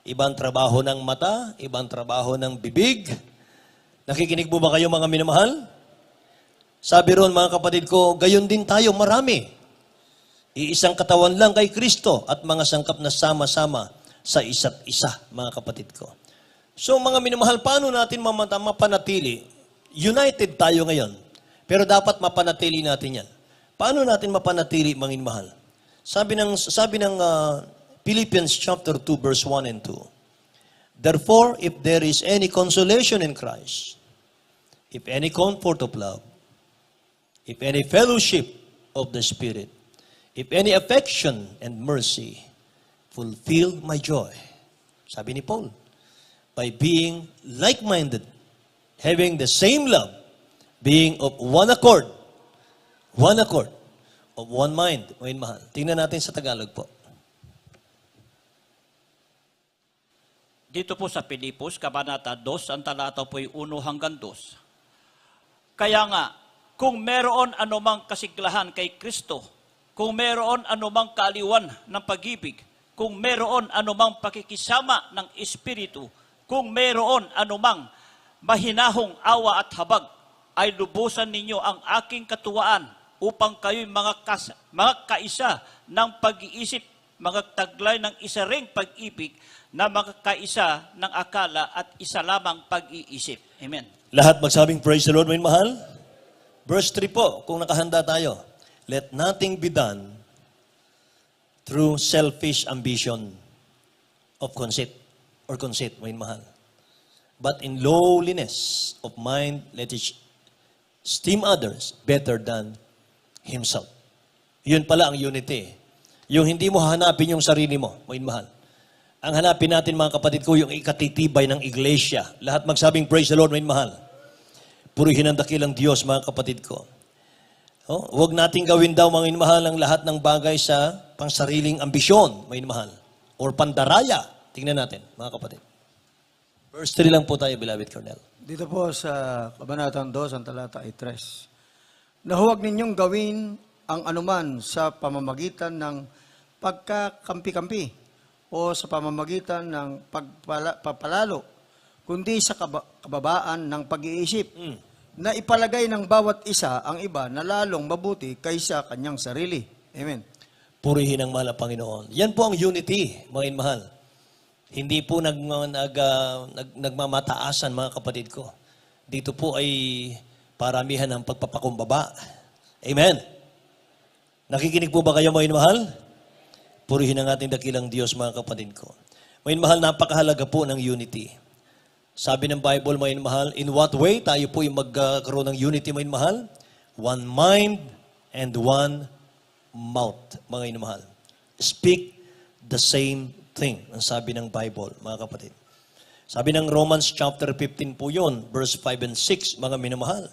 ibang trabaho ng mata, ibang trabaho ng bibig. Nakikinig po ba kayo, mga minamahal? Sabi ron, mga kapatid ko, gayon din tayo, marami. Iisang katawan lang kay Kristo at mga sangkap na sama-sama sa isa't isa, mga kapatid ko. So, mga minamahal, paano natin mapanatili? United tayo ngayon. Pero dapat mapanatili natin yan. Paano natin mapanatili, mga minamahal? Sabi ng Philippians chapter 2, verse 1 and 2. Therefore, if there is any consolation in Christ, if any comfort of love, if any fellowship of the Spirit, if any affection and mercy, fulfill my joy. Sabi ni Paul, by being like-minded, having the same love, being of one accord, of one mind. Ngayon, mahal. Tingnan natin sa Tagalog po. Dito po sa Pilipos, Kabanata 2, ang talata po ay 1 hanggang 2. Kaya nga, kung meron anumang kasiglahan kay Kristo, kung meron anumang kaaliwan ng pag-ibig, kung meron anumang pakikisama ng Espiritu, kung meron anumang mahinahong awa at habag, ay lubusan ninyo ang aking katuwaan upang kayo'y mga kaisa ng pag-iisip, mga taglay ng isa ring pag-ibig na magkaisa ng akala at isa lamang pag-iisip. Amen. Lahat magsabing praise the Lord, may mahal. Verse 3 po, kung nakahanda tayo. Let nothing be done through selfish ambition of conceit, may mahal. But in lowliness of mind, let each esteem others better than himself. Yun pala ang unity. Yung hindi mo hanapin yung sarili mo, mga mahal. Ang hanapin natin mga kapatid ko, yung ikatitibay ng iglesia. Lahat magsabing praise the Lord, mga mahal. Purihin ang dakilang Diyos, mga kapatid ko. Oh, huwag nating gawin daw, mga mahal, ang lahat ng bagay sa pangsariling ambisyon, mga mahal. Or pandaraya. Tingnan natin, mga kapatid. Verse 3 lang po tayo, beloved Colonel. Dito po sa Kabanatang 2, ang talata ay 3. Na huwag ninyong gawin ang anuman sa pamamagitan ng pagkakampi-kampi o sa pamamagitan ng pagpapalalo, kundi sa kababaan ng pag-iisip, na ipalagay ng bawat isa ang iba na lalong mabuti kaysa kanyang sarili. Amen. Purihin ang mahal na Panginoon. Yan po ang unity, mga mahal. Hindi po nagmamataasan, mga kapatid ko. Dito po ay paramihan ng pagpapakumbaba. Amen. Nakikinig po ba kayo, mga mahal? Purihin ang ating dakilang Diyos, mga kapatid ko. Mga mahal, napakahalaga po ng unity. Sabi ng Bible, mga mahal, in what way tayo po yung magkaroon ng unity, mga mahal? One mind and one mouth, mga mahal. Speak the same thing, ang sabi ng Bible, mga kapatid. Sabi ng Romans chapter 15 po yun, verse 5 and 6, mga minamahal.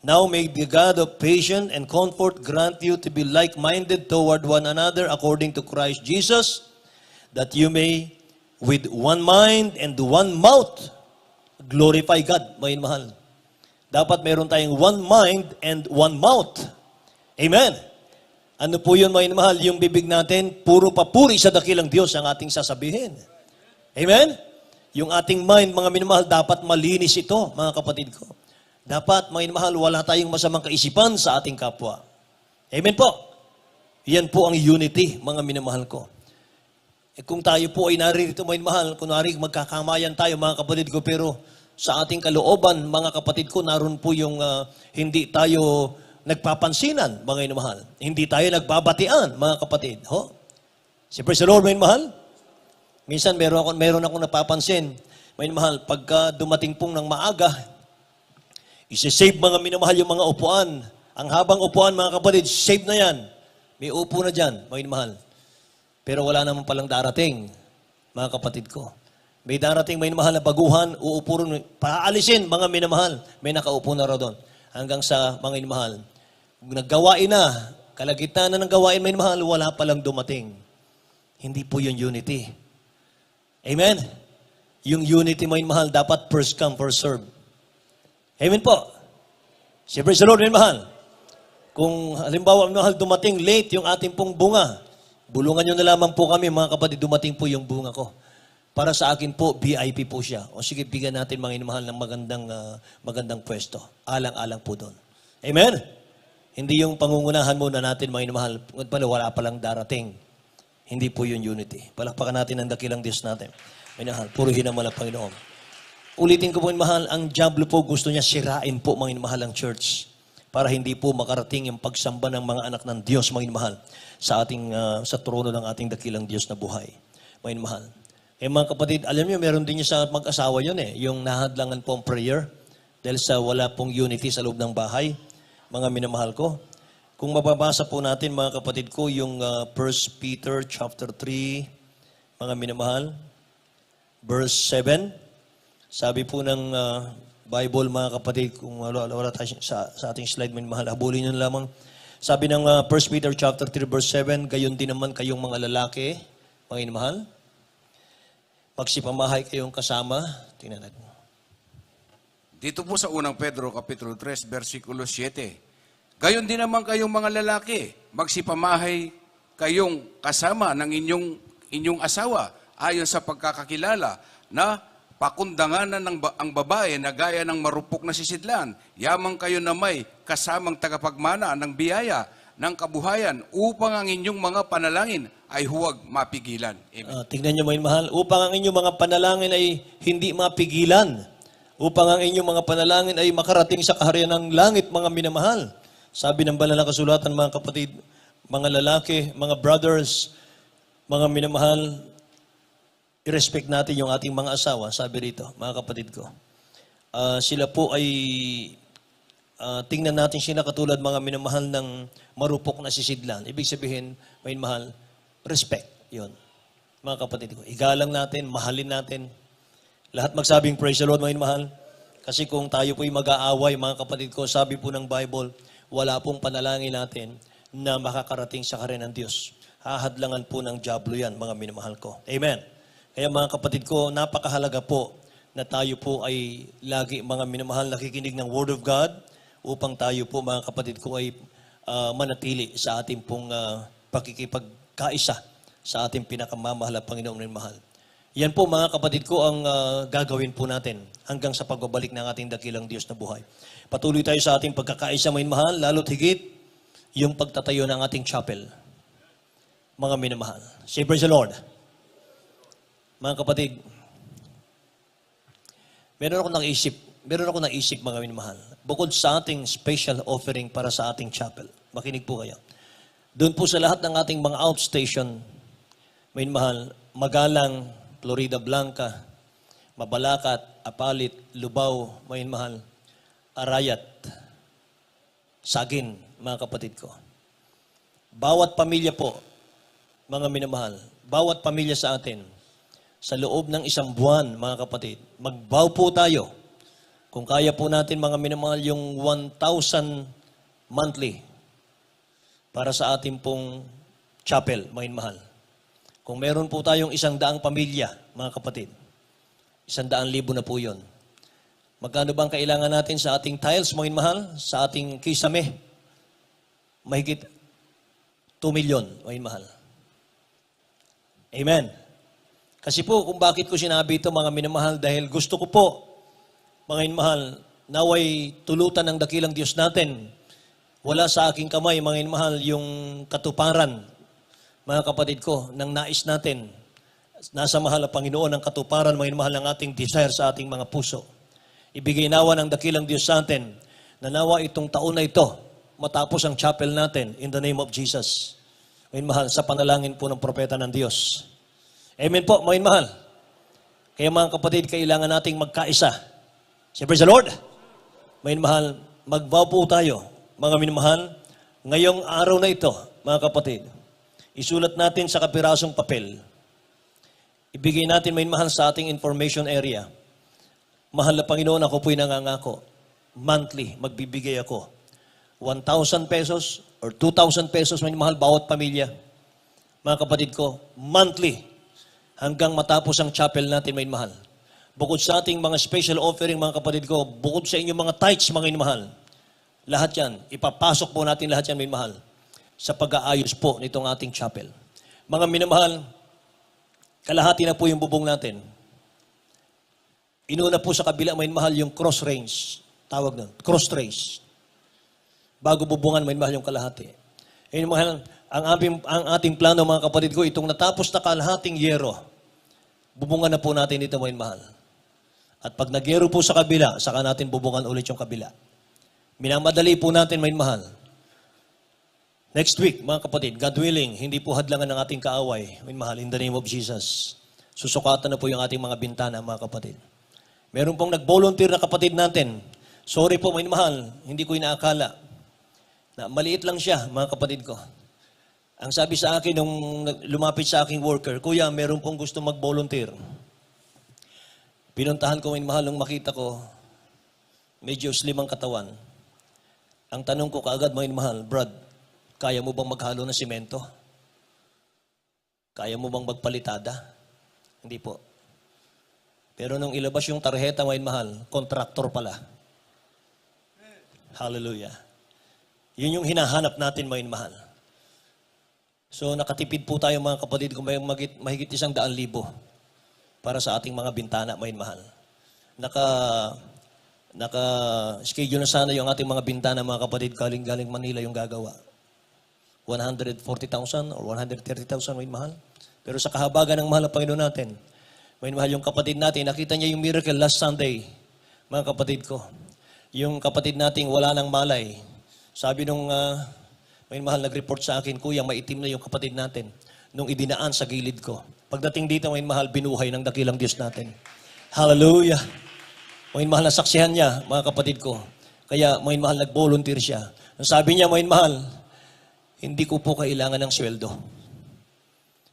Now may the God of patience and comfort grant you to be like-minded toward one another according to Christ Jesus, that you may with one mind and one mouth glorify God, mga mahal. Dapat meron tayong one mind and one mouth. Amen. Ano po yun, mga mahal? Yung bibig natin, puro papuri sa dakilang Diyos ang ating sasabihin. Amen? Yung ating mind, mga minamahal, dapat malinis ito, mga kapatid ko. Dapat, mga minamahal, wala tayong masamang kaisipan sa ating kapwa. Amen po. Yan po ang unity, mga minamahal ko. Kung tayo po ay naririto, mga minamahal, kunwari magkakamayan tayo, mga kapatid ko, pero sa ating kalooban, mga kapatid ko, naroon po yung hindi tayo nagpapansinan, mga minamahal. Hindi tayo nagbabatian, mga kapatid. Ho? Si praise the Lord, mga minamahal. Minsan, meron akong napapansin, mga minamahal, pagka dumating pong ng maaga, isi-save mga minamahal yung mga upuan. Ang habang upuan, mga kapatid, save na yan. May upo na dyan, mga minamahal. Pero wala naman palang darating, mga kapatid ko. May darating, may minamahal na baguhan, uupo rin, paalisin, mga minamahal. May nakaupo na raw doon. Hanggang sa mga minamahal. Naggawain na, kalagitnaan na ng gawain, may minamahal, wala palang dumating. Hindi po yung unity. Amen? Yung unity, mga minamahal, dapat first come, first serve. Amen po. Si praise the Lord, mahal. Kung halimbawa, mahal, dumating late yung ating pong bunga, bulungan nyo na lamang po kami, mga kapatid, dumating po yung bunga ko. Para sa akin po, VIP po siya. O sige, bigyan natin mga inamahal ng magandang pwesto. Alang-alang po doon. Amen? Hindi yung pangungunahan muna natin, mga inamahal, wala palang darating. Hindi po yung unity. Palakpakan natin ang dakilang Diyos natin. Minahal, purihin ang malang Panginoon. Ulitin ko po, mahal, ang diablo po gusto niya sirain po, mga mahal, ang church para hindi po makarating yung pagsamba ng mga anak ng Diyos, mga mahal, sa trono ng ating dakilang Diyos na buhay. Mga mahal. Mga kapatid, alam niyo, meron din niyo sa mag-asawa yun yung nahadlangan po ang prayer dahil sa wala pong unity sa loob ng bahay. Mga minamahal ko. Kung mababasa po natin, mga kapatid ko, yung 1 Peter chapter 3, mga minamahal, verse 7, sabi po ng Bible, mga kapatid, kung wala tayo sa ating slide, may mahal, habulin nyo lamang. Sabi ng 1 Peter chapter 3, verse 7, gayon din naman kayong mga lalaki, mga inamahal, magsipamahay kayong kasama. Tingnan natin. Dito po sa unang Pedro, Kapitulo 3, versikulo 7. Gayon din naman kayong mga lalaki, magsipamahay kayong kasama ng inyong asawa ayon sa pagkakakilala na pakundanganan ang babae na gaya ng marupok na sisidlan. Yamang kayo na may kasamang tagapagmana ng biyaya ng kabuhayan upang ang inyong mga panalangin ay huwag mapigilan. Amen. Tingnan nyo, mga mahal, upang ang inyong mga panalangin ay hindi mapigilan. Upang ang inyong mga panalangin ay makarating sa kaharian ng langit, mga minamahal. Sabi ng banal na kasulatan, mga kapatid, mga lalaki, mga brothers, mga minamahal, i-respect natin yung ating mga asawa, sabi rito, mga kapatid ko. Sila po ay, tingnan natin sila katulad mga minamahal ng marupok na sisidlan. Ibig sabihin, may mahal, respect. Yun. Mga kapatid ko, igalang natin, mahalin natin. Lahat magsabing praise the Lord, mga mahal. Kasi kung tayo po'y mag-aaway, mga kapatid ko, sabi po ng Bible, wala pong panalangin natin na makakarating sa karen ng Diyos. Hahadlangan po ng diablo yan, mga minamahal ko. Amen. Kaya mga kapatid ko, napakahalaga po na tayo po ay lagi, mga minamahal, nakikinig ng Word of God upang tayo po, mga kapatid ko, ay manatili sa ating pong pakikipagkaisa sa ating pinakamamahal at Panginoong mahal. Yan po mga kapatid ko ang gagawin po natin hanggang sa pagbabalik ng ating dakilang Diyos na buhay. Patuloy tayo sa ating pagkakaisa mga mahal, lalo't higit yung pagtatayo ng ating chapel. Mga minamahal. Say praise the Lord. Mga kapatid, meron ako naisip mga minamahal. Bukod sa ating special offering para sa ating chapel. Makinig po kayo. Doon po sa lahat ng ating mga outstation, may mahal, Magalang, Florida Blanca, Mabalacat, Apalit, Lubao, may mahal, Arayat, Sagin, mga kapatid ko. Bawat pamilya po, mga minamahal, bawat pamilya sa atin, sa loob ng isang buwan, mga kapatid, magbow po tayo. Kung kaya po natin, mga minamahal, yung 1,000 monthly para sa ating pong chapel, mga mahal. Kung meron po tayong 100 pamilya, mga kapatid, 100,000 na po yun. Magkano bang kailangan natin sa ating tiles, mga mahal? Sa ating kisame? Mahigit 2 million, mga mahal. Amen. Kasi po, kung bakit ko sinabi ito, mga minamahal, dahil gusto ko po, mga mahal, naway tulutan ng dakilang Diyos natin. Wala sa aking kamay, mga mahal, yung katuparan, mga kapatid ko, ng nais natin. Nasa mahal na Panginoon ang katuparan, mga mahal, ng ating desire sa ating mga puso. Ibigay nawa ng dakilang Diyos sa atin, na nawa itong taon na ito, matapos ang chapel natin, in the name of Jesus. Mga mahal, sa panalangin po ng propeta ng Diyos. Amen po, mga mahal. Kaya mga kapatid, kailangan nating magkaisa. Say praise the Lord. Mga mahal, magvow po tayo, mga minamahal, ngayong araw na ito, mga kapatid, isulat natin sa kapirasong papel. Ibigay natin, mga mahal, sa ating information area. Mahal na Panginoon, ako po'y nangangako. Monthly, magbibigay ako. 1,000 pesos or 2,000 pesos, mga mahal, bawat pamilya. Mga kapatid ko, monthly, hanggang matapos ang chapel natin, mga mahal. Bukod sa ating mga special offering, mga kapatid ko, bukod sa inyong mga tithes, mga mahal, lahat yan, ipapasok po natin lahat yan, mga mahal, sa pag-aayos po nitong ating chapel. Mga minamahal, kalahati na po yung bubong natin. Inuna po sa kabila, mga mahal, yung cross range. Tawag nun, cross trace. Bago bubungan, mga mahal, yung kalahati. Mga mahal, ang ating plano, mga kapatid ko, itong natapos na kalahating yero, bubungan na po natin ito, mga mahal. At pag nagyero po sa kabila, saka natin bubungan ulit yung kabila. Minamadali po natin, mga mahal. Next week, mga kapatid, God willing, hindi po hadlangan ng ating kaaway, mga mahal, in the name of Jesus. Susukatan na po yung ating mga bintana, mga kapatid. Meron pong nag-volunteer na kapatid natin. Sorry po, mga mahal, hindi ko inaakala. Na maliit lang siya, mga kapatid ko. Ang sabi sa akin, nung lumapit sa aking worker, Kuya, meron pong gusto mag-volunteer. Pinuntahan ko, mga mahal, nung makita ko, medyo slim ang katawan. Ang tanong ko kaagad, mga mahal, Brad, kaya mo bang maghalo ng simento? Kaya mo bang magpalitada? Hindi po. Pero nung ilabas yung tarjeta, mga mahal, kontraktor pala. Hallelujah. Yun yung hinahanap natin, mga mahal. So, nakatipid po tayo, mga kapatid, kung may mahigit 100,000 para sa ating mga bintana, mga mahal. Naka-schedule na sana yung ating mga bintana, mga kapatid, galing Manila yung gagawa. 140,000 or 130,000, mga mahal. Pero sa kahabagan ng mahal na Panginoon natin, mga mahal, yung kapatid natin, nakita niya yung miracle last Sunday, mga kapatid ko. Yung kapatid nating wala ng malay. Sabi nung may mahal nag-report sa akin, Kuya, maitim na yung kapatid natin nung idinaan sa gilid ko. Pagdating dito, may mahal, binuhay ng dakilang Diyos natin. Hallelujah. May mahal, nasaksihan niya, mga kapatid ko. Kaya may mahal, nag-volunteer siya. Sabi niya, may mahal, hindi ko po kailangan ng sweldo.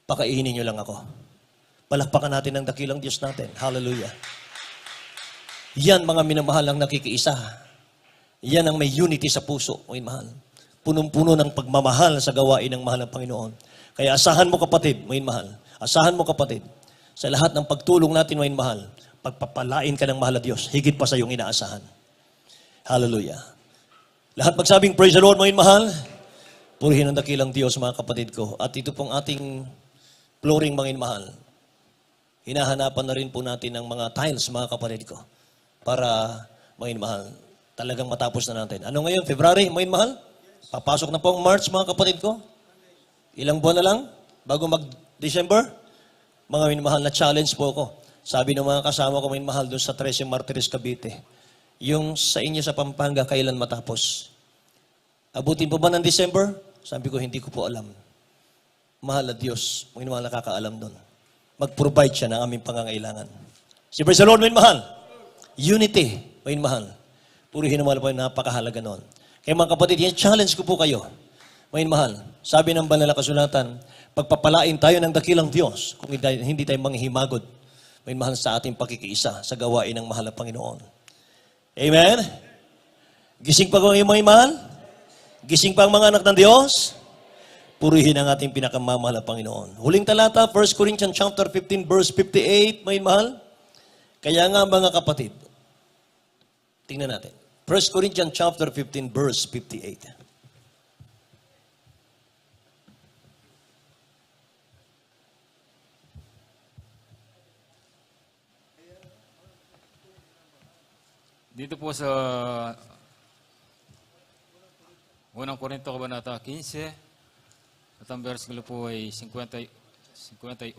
pakainin niyo lang ako. Palakpakan natin ang dakilang Diyos natin. Hallelujah. Yan mga minamahal ang nakikiisa. Yan ang may unity sa puso, mga mahal. Punong-puno ng pagmamahal sa gawain ng mahal ng Panginoon. Kaya asahan mo kapatid, mga mahal. Asahan mo kapatid, sa lahat ng pagtulong natin, mga mahal, pagpapalain ka ng mahal na Diyos, higit pa sa iyong inaasahan. Hallelujah. Lahat magsabing, praise the Lord, mga mahal. Purihin ang dakilang Diyos, mga kapatid ko. At ito pong ating flooring, mga mahal. Hinahanapan na rin po natin ng mga tiles, mga kapatid ko. Para, mga mahal, talagang matapos na natin. Ano ngayon? February, mga mahal? Papasok na po ang March, mga kapatid ko. Ilang buwan na lang bago mag-December. Mga minamahal na challenge po ako. Sabi ng mga kasama ko, minamahal, doon sa 13 Martires, Cavite. Yung sa inyo sa Pampanga, kailan matapos? Abutin po ba ng December? Sabi ko, hindi ko po alam. Mahal na Diyos, minamahal nakakaalam doon. Mag-provide siya ng aming pangangailangan. Si praise the Lord, minamahal. Unity, minamahal. Purihin naman po, napakahalaga noon. Kaya mga kapatid, yan challenge ko po kayo. Minamahal, sabi ng banal na kasulatan, pagpapalain tayo ng dakilang Diyos kung hindi tayo manghihimagod. Minamahal sa ating pakikiisa sa gawain ng mahal na Panginoon. Amen? Gising pa ko yung mga mahal? Gising pa ang mga anak ng Diyos? Purihin ang ating pinakamamahal na Panginoon. Huling talata, 1 Corinthians chapter 15, verse 58, may mahal. Kaya nga mga kapatid, tingnan natin. 1 Corinthians chapter 15, verse 58. Dito po sa unang Korinto, Kabanata 15, at ang versikulo po ay 58.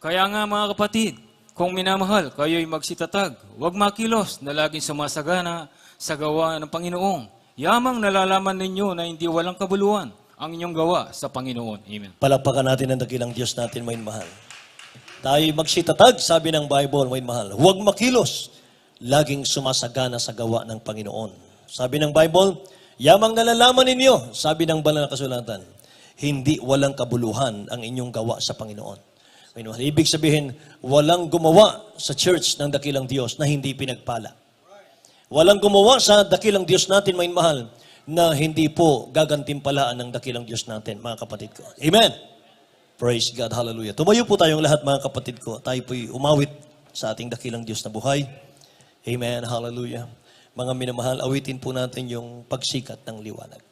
Kaya nga mga kapatid, kung minamahal, kayo'y magsitatag. Huwag makilos na laging sumasagana sa gawa ng Panginoon. Yamang nalalaman ninyo na hindi walang kabuluhan ang inyong gawa sa Panginoon. Amen. Palakpakan natin ang dakilang Diyos natin, may mahal. Tayo'y magsitatag, sabi ng Bible, may mahal. Huwag makilos, laging sumasagana sa gawa ng Panginoon. Sabi ng Bible, yamang nalalaman ninyo, sabi ng banal na kasulatan, hindi walang kabuluhan ang inyong gawa sa Panginoon. Ibig sabihin, walang gumawa sa church ng dakilang Diyos na hindi pinagpala. Walang gumawa sa dakilang Diyos natin, may mahal, na hindi po gagantimpalaan ng dakilang Diyos natin, mga kapatid ko. Amen! Praise God, hallelujah. Tumayo po tayong lahat, mga kapatid ko. Tayo po'y umawit sa ating dakilang Diyos na buhay. Amen, hallelujah. Mga minamahal, awitin po natin yung pagsikat ng liwanag.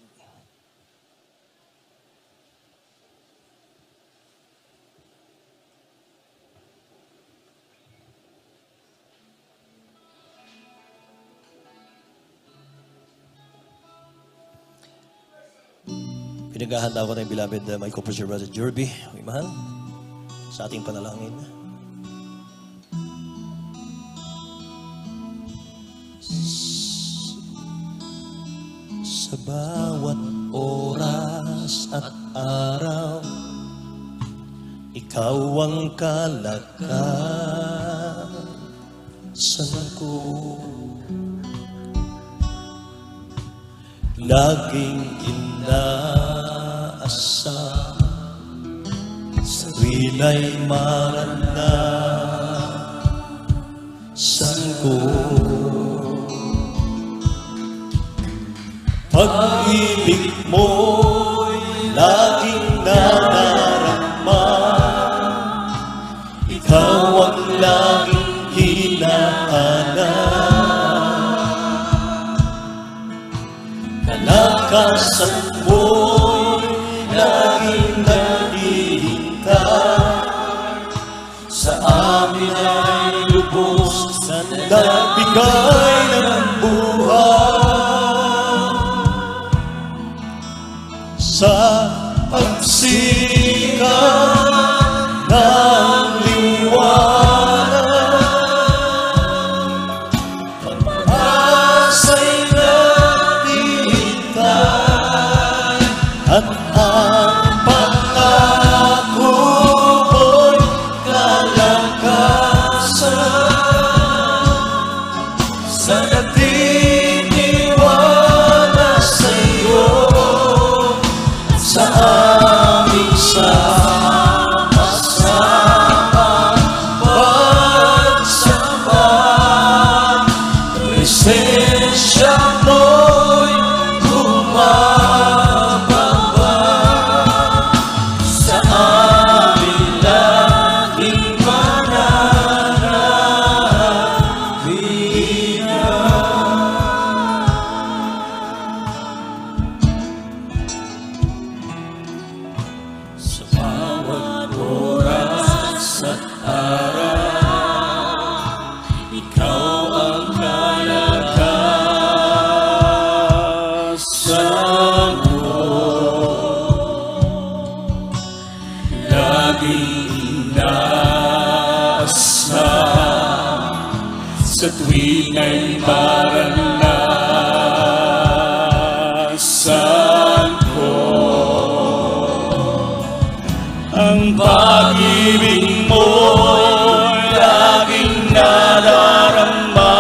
Pinaghahanda ko tayong beloved my co-preacher brother Jerby, may mahal, sa ating panalangin. Sa bawat oras at araw, ikaw ang kalakasan ko. Laging inaasa, sa'yo'y maranasan ko. Pag-ibig mo'y laging nadarama, ikaw ang laging hinahanap. Kalakasan mo'y laging naghihintay, sa amin ay lubos na nagbigay ng buhay. Sa pagsikat ng liwanag, pag-asa'y naghihintay, at ang pangako mo'y kalakasan sa harap, ikaw ang kalakasan ko. Laging inaasam sa tuwing ay maranasan ko ang pag-ibig mo laging nadarama.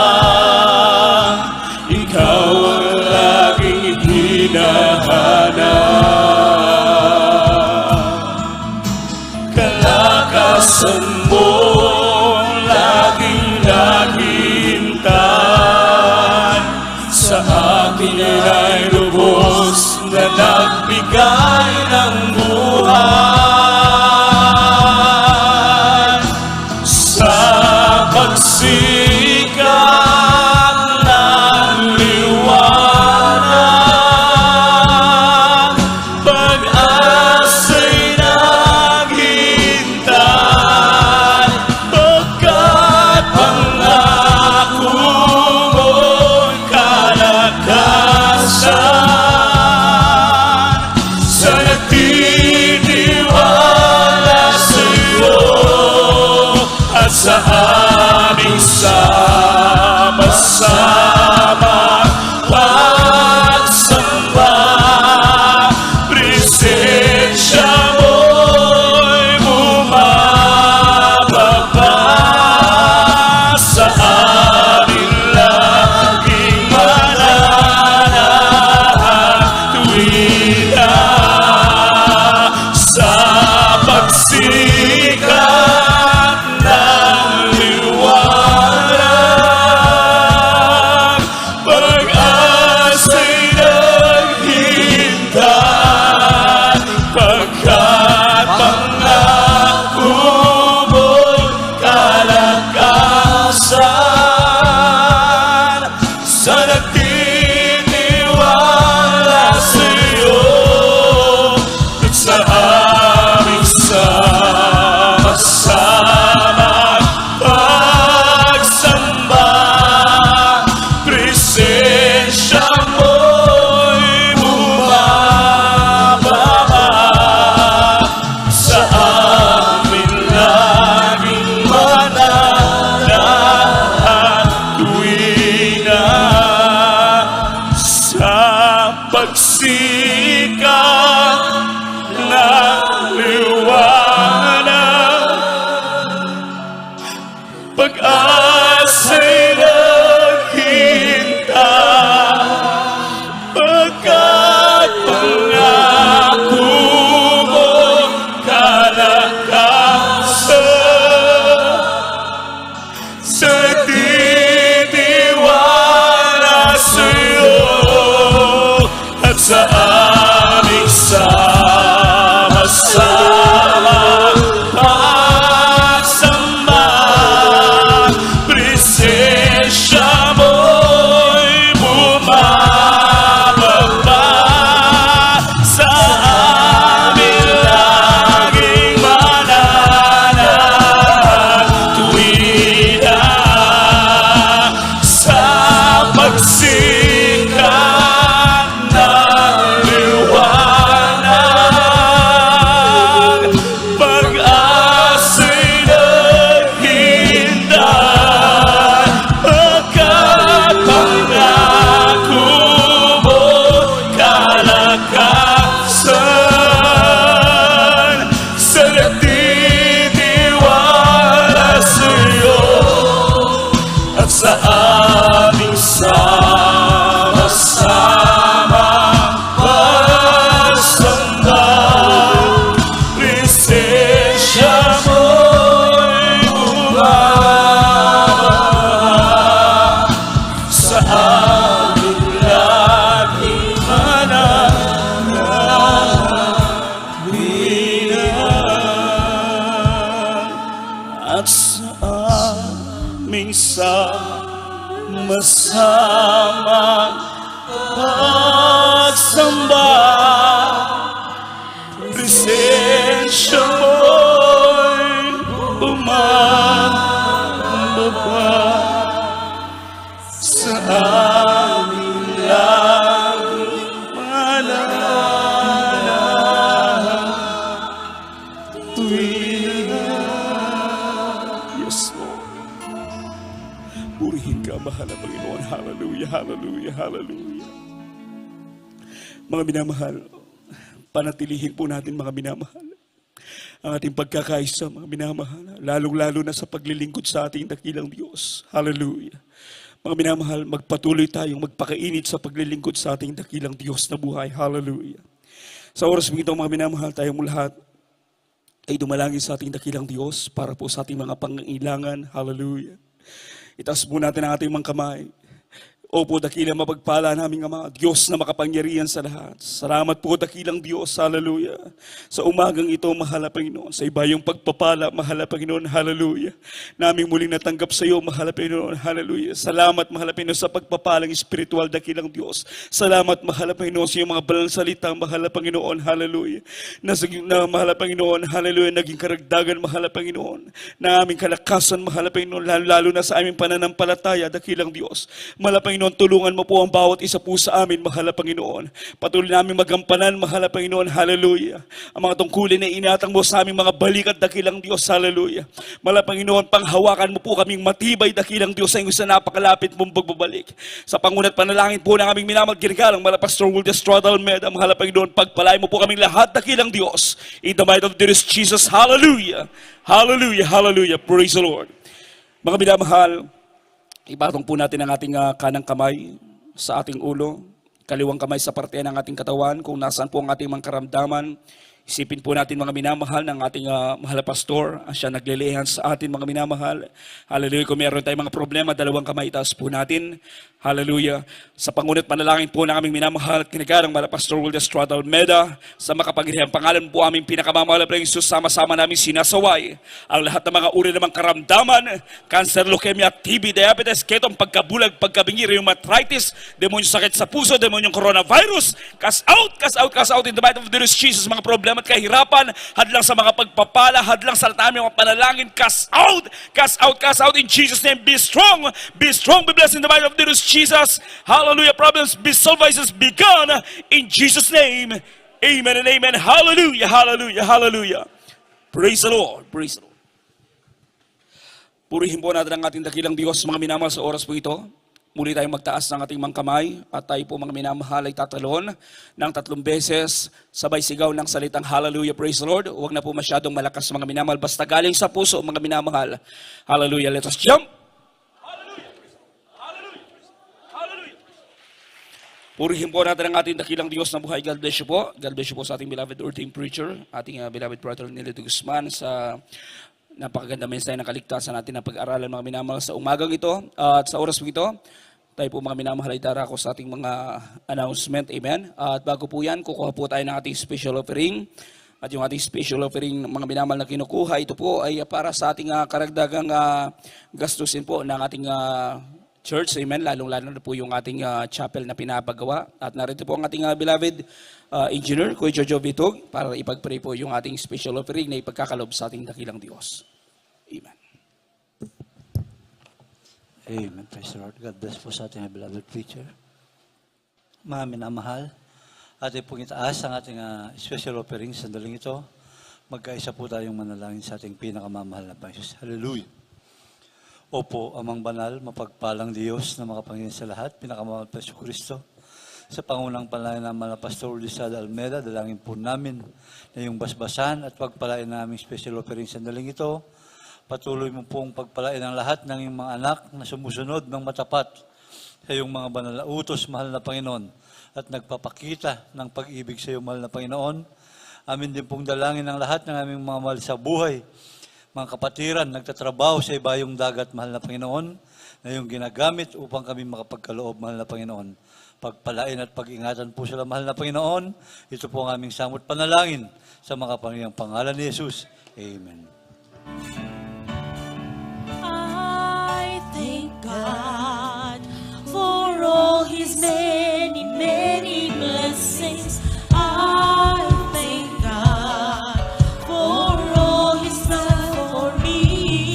Ikaw ang laging hinahanap. Kalakasan mo laging naghihintay sa akin ay lubos na nagbigay ng buhay sa pagsikat ng liwanag. Pag-asa'y naghihintay pagkat pangako mo'y kalakasan sa nagtitiwala sa'yo at sa aming sama-sama pagsamba. Presensya mo'y bumababa sa amin laging mananahan tuwing na sa pagsikat ng liwanag. Pag-asa'y naghihintay pagkat pangako mo'y kalakasan sa nagtitiwala sa'yo at sa aming sama-sama pagsamba. Presensya mo'y bumababa sa amin laging mananahan tuwing na sa pagsikat ng liwanag. Pag-asa'y naghihintay pagkat pangako mo'y kalakasan sa titiwala sa'yo at sa aming sama-sama pagsamba. Presensya mo'y bumababa sa amin laging mananahan tuwing na sa pagsikat ng liwanag. Pag-asa'y naghihintay pagkat pangako mo'y kalakasan sa nagtitiwala sa'yo at sa aming sama-sama pagsamba. Presensya mo'y bumababa sa aming laging mananahan at sa aming sama-sama pagsamba. Presensya mo'y mambaba sa aming langit mananahan tuwing Yes, Lord. Purihin ka, mahal na Panginoon. Hallelujah, hallelujah, hallelujah. Mga minamahal, panatilihin po natin mga minamahal ang ating pagkakaisa, mga minamahal, lalong-lalo na sa paglilingkod sa ating dakilang Diyos. Hallelujah. Mga minamahal, magpatuloy tayong magpakainit sa paglilingkod sa ating dakilang Diyos na buhay. Hallelujah. Sa oras mo ito, mga minamahal, tayong lahat ay dumalangin sa ating dakilang Diyos para po sa ating mga pangangailangan. Hallelujah. Itaas po natin ang ating mga kamay. Opo, dakilang mapagpala namin Ama, Diyos na makapangyarihan sa lahat. Salamat po, dakilang Diyos, hallelujah. Sa umagang ito, mahal na Panginoon, sa iba yung pagpapala, mahal na Panginoon, hallelujah. Naming muling natanggap sa iyo, mahal na Panginoon, hallelujah. Salamat, mahal na Panginoon, sa pagpapalang espiritual, dakilang Diyos. Salamat, mahal na Panginoon, sa iyong mga banal na salita, mahal na Panginoon, hallelujah. Na mahal na Panginoon, hallelujah, naging karagdagan, mahal na Panginoon, na aming kalakasan, mahal na Panginoon, lalo na sa aming pananampalataya, dakilang Diyos. Mahal na Panginoon, tulungan mo po ang bawat isa po sa amin, mahal na Panginoon. Patuloy namin magampanan, mahal na Panginoon, hallelujah. Ang mga tungkulin na inatang mo sa aming mga balikat, dakilang Diyos, hallelujah. Mahal na Panginoon, panghawakan mo po kaming matibay, dakilang Diyos, sa iyong sa napakalapit mong pagbabalik. Sa pangunat panalangin po ng aming minamahal ginagalang, mahal na Pastor Wildes Stradal Meda, mahal na Panginoon, pagpalain mo po kaming lahat, dakilang Diyos. In the might of dearest Jesus, hallelujah. Hallelujah, hallelujah. Praise the Lord. Mga minamahal, ipatong po natin ang ating kanang kamay sa ating ulo, kaliwang kamay sa parte ng ating katawan, kung nasaan po ang ating mga karamdaman. Isipin po natin mga minamahal ng ating mahal na pastor, siya naglilihan sa atin mga minamahal. Hallelujah, kung meron tayong mga problema, dalawang kamay itaas po natin. Hallelujah. Sa pangunat panalangin po ng aming minamahal at kinagarang mahal na Pastor Wildes Stradal Meda, sa makapangyarihang pangalan po aming pinakamamahal na Jesus, sama-sama namin sinasaway ang lahat ng mga uri ng mga karamdaman, cancer, leukemia, TB, diabetes, ketong, pagkabulag, pagkabingi, rheumatitis, demonyong sakit sa puso, demonyong coronavirus, cast out, cast out, cast out in the might of the Lord Jesus, mga problema at kahirapan, hadlang sa mga pagpapala, hadlang sa aming mga panalangin, cast out, cast out, cast out in Jesus' name. Be strong, be blessed in the might of the Lord Jesus. Hallelujah. Problems be solved, vices be gone in Jesus' name. Amen and amen. Hallelujah, hallelujah, hallelujah. Praise the Lord, praise the Lord. Purihin po natin ang ating dakilang Diyos, mga minamahal, sa oras po ito. Muli tayong magtaas ng ating mga kamay at tayo po mga minamahal ay tatalon ng 3 beses, sabay sigaw ng salitang hallelujah, praise the Lord. Huwag na po masyadong malakas mga minamahal, basta galing sa puso mga minamahal. Hallelujah, let us jump. Hallelujah, hallelujah, hallelujah. Purihin po natin ang ating dakilang Diyos na buhay. God bless you po. God bless you po sa ating beloved ordained preacher, ating beloved brother Nelito Guzman, sa napakaganda mensahe ng kaligtasan natin na pag-aralan mga minamahal sa umagang ito. At sa oras po ito, tayo po mga minamahal ay darako sa ating mga announcement. Amen. At bago po yan, kukuha po tayo ng ating special offering. At yung ating special offering, mga minamahal na kinukuha, ito po ay para sa ating karagdagang gastusin po ng ating church. Amen. Lalong-lalo na po yung ating chapel na pinapagawa. At narito po ang ating beloved engineer, Kuya Jojo Vitog, para ipag-pray po yung ating special offering na ipagkakalob sa ating dakilang Diyos. Amen. Amen. Praise the Lord. God bless po sa ating beloved preacher. Mga minamahal, ating pong itaas ang ating special offering sa sandaling ito. Magkaisa po tayong manalangin sa ating pinakamamahal na Panginoon. Hallelujah. Opo, amang banal, mapagpalang Diyos na makapangyarihan sa lahat, pinakamamahal pa Yesu Kristo. Sa pangunang panalangin naman na Pastor Lizard Almeida, dalangin po namin na yung basbasan at pagpalain naming special offering sa sandaling ito. Patuloy mo pong pagpalain ang lahat ng iyong mga anak na sumusunod ng matapat sa iyong mga banal na utos, mahal na Panginoon, at nagpapakita ng pag-ibig sa iyong mahal na Panginoon. Amin din pong dalangin ang lahat ng aming mga mahal sa buhay, mga kapatiran, nagtatrabaho sa ibayong dagat, mahal na Panginoon, na iyong ginagamit upang kami makapagkaloob, mahal na Panginoon. Pagpalain at pag-ingatan po sila, mahal na Panginoon. Ito po ang aming samot panalangin sa makapangyarihang pangalan ni Jesus. Amen. I thank God for all His many, many blessings. I thank God for all His done for me.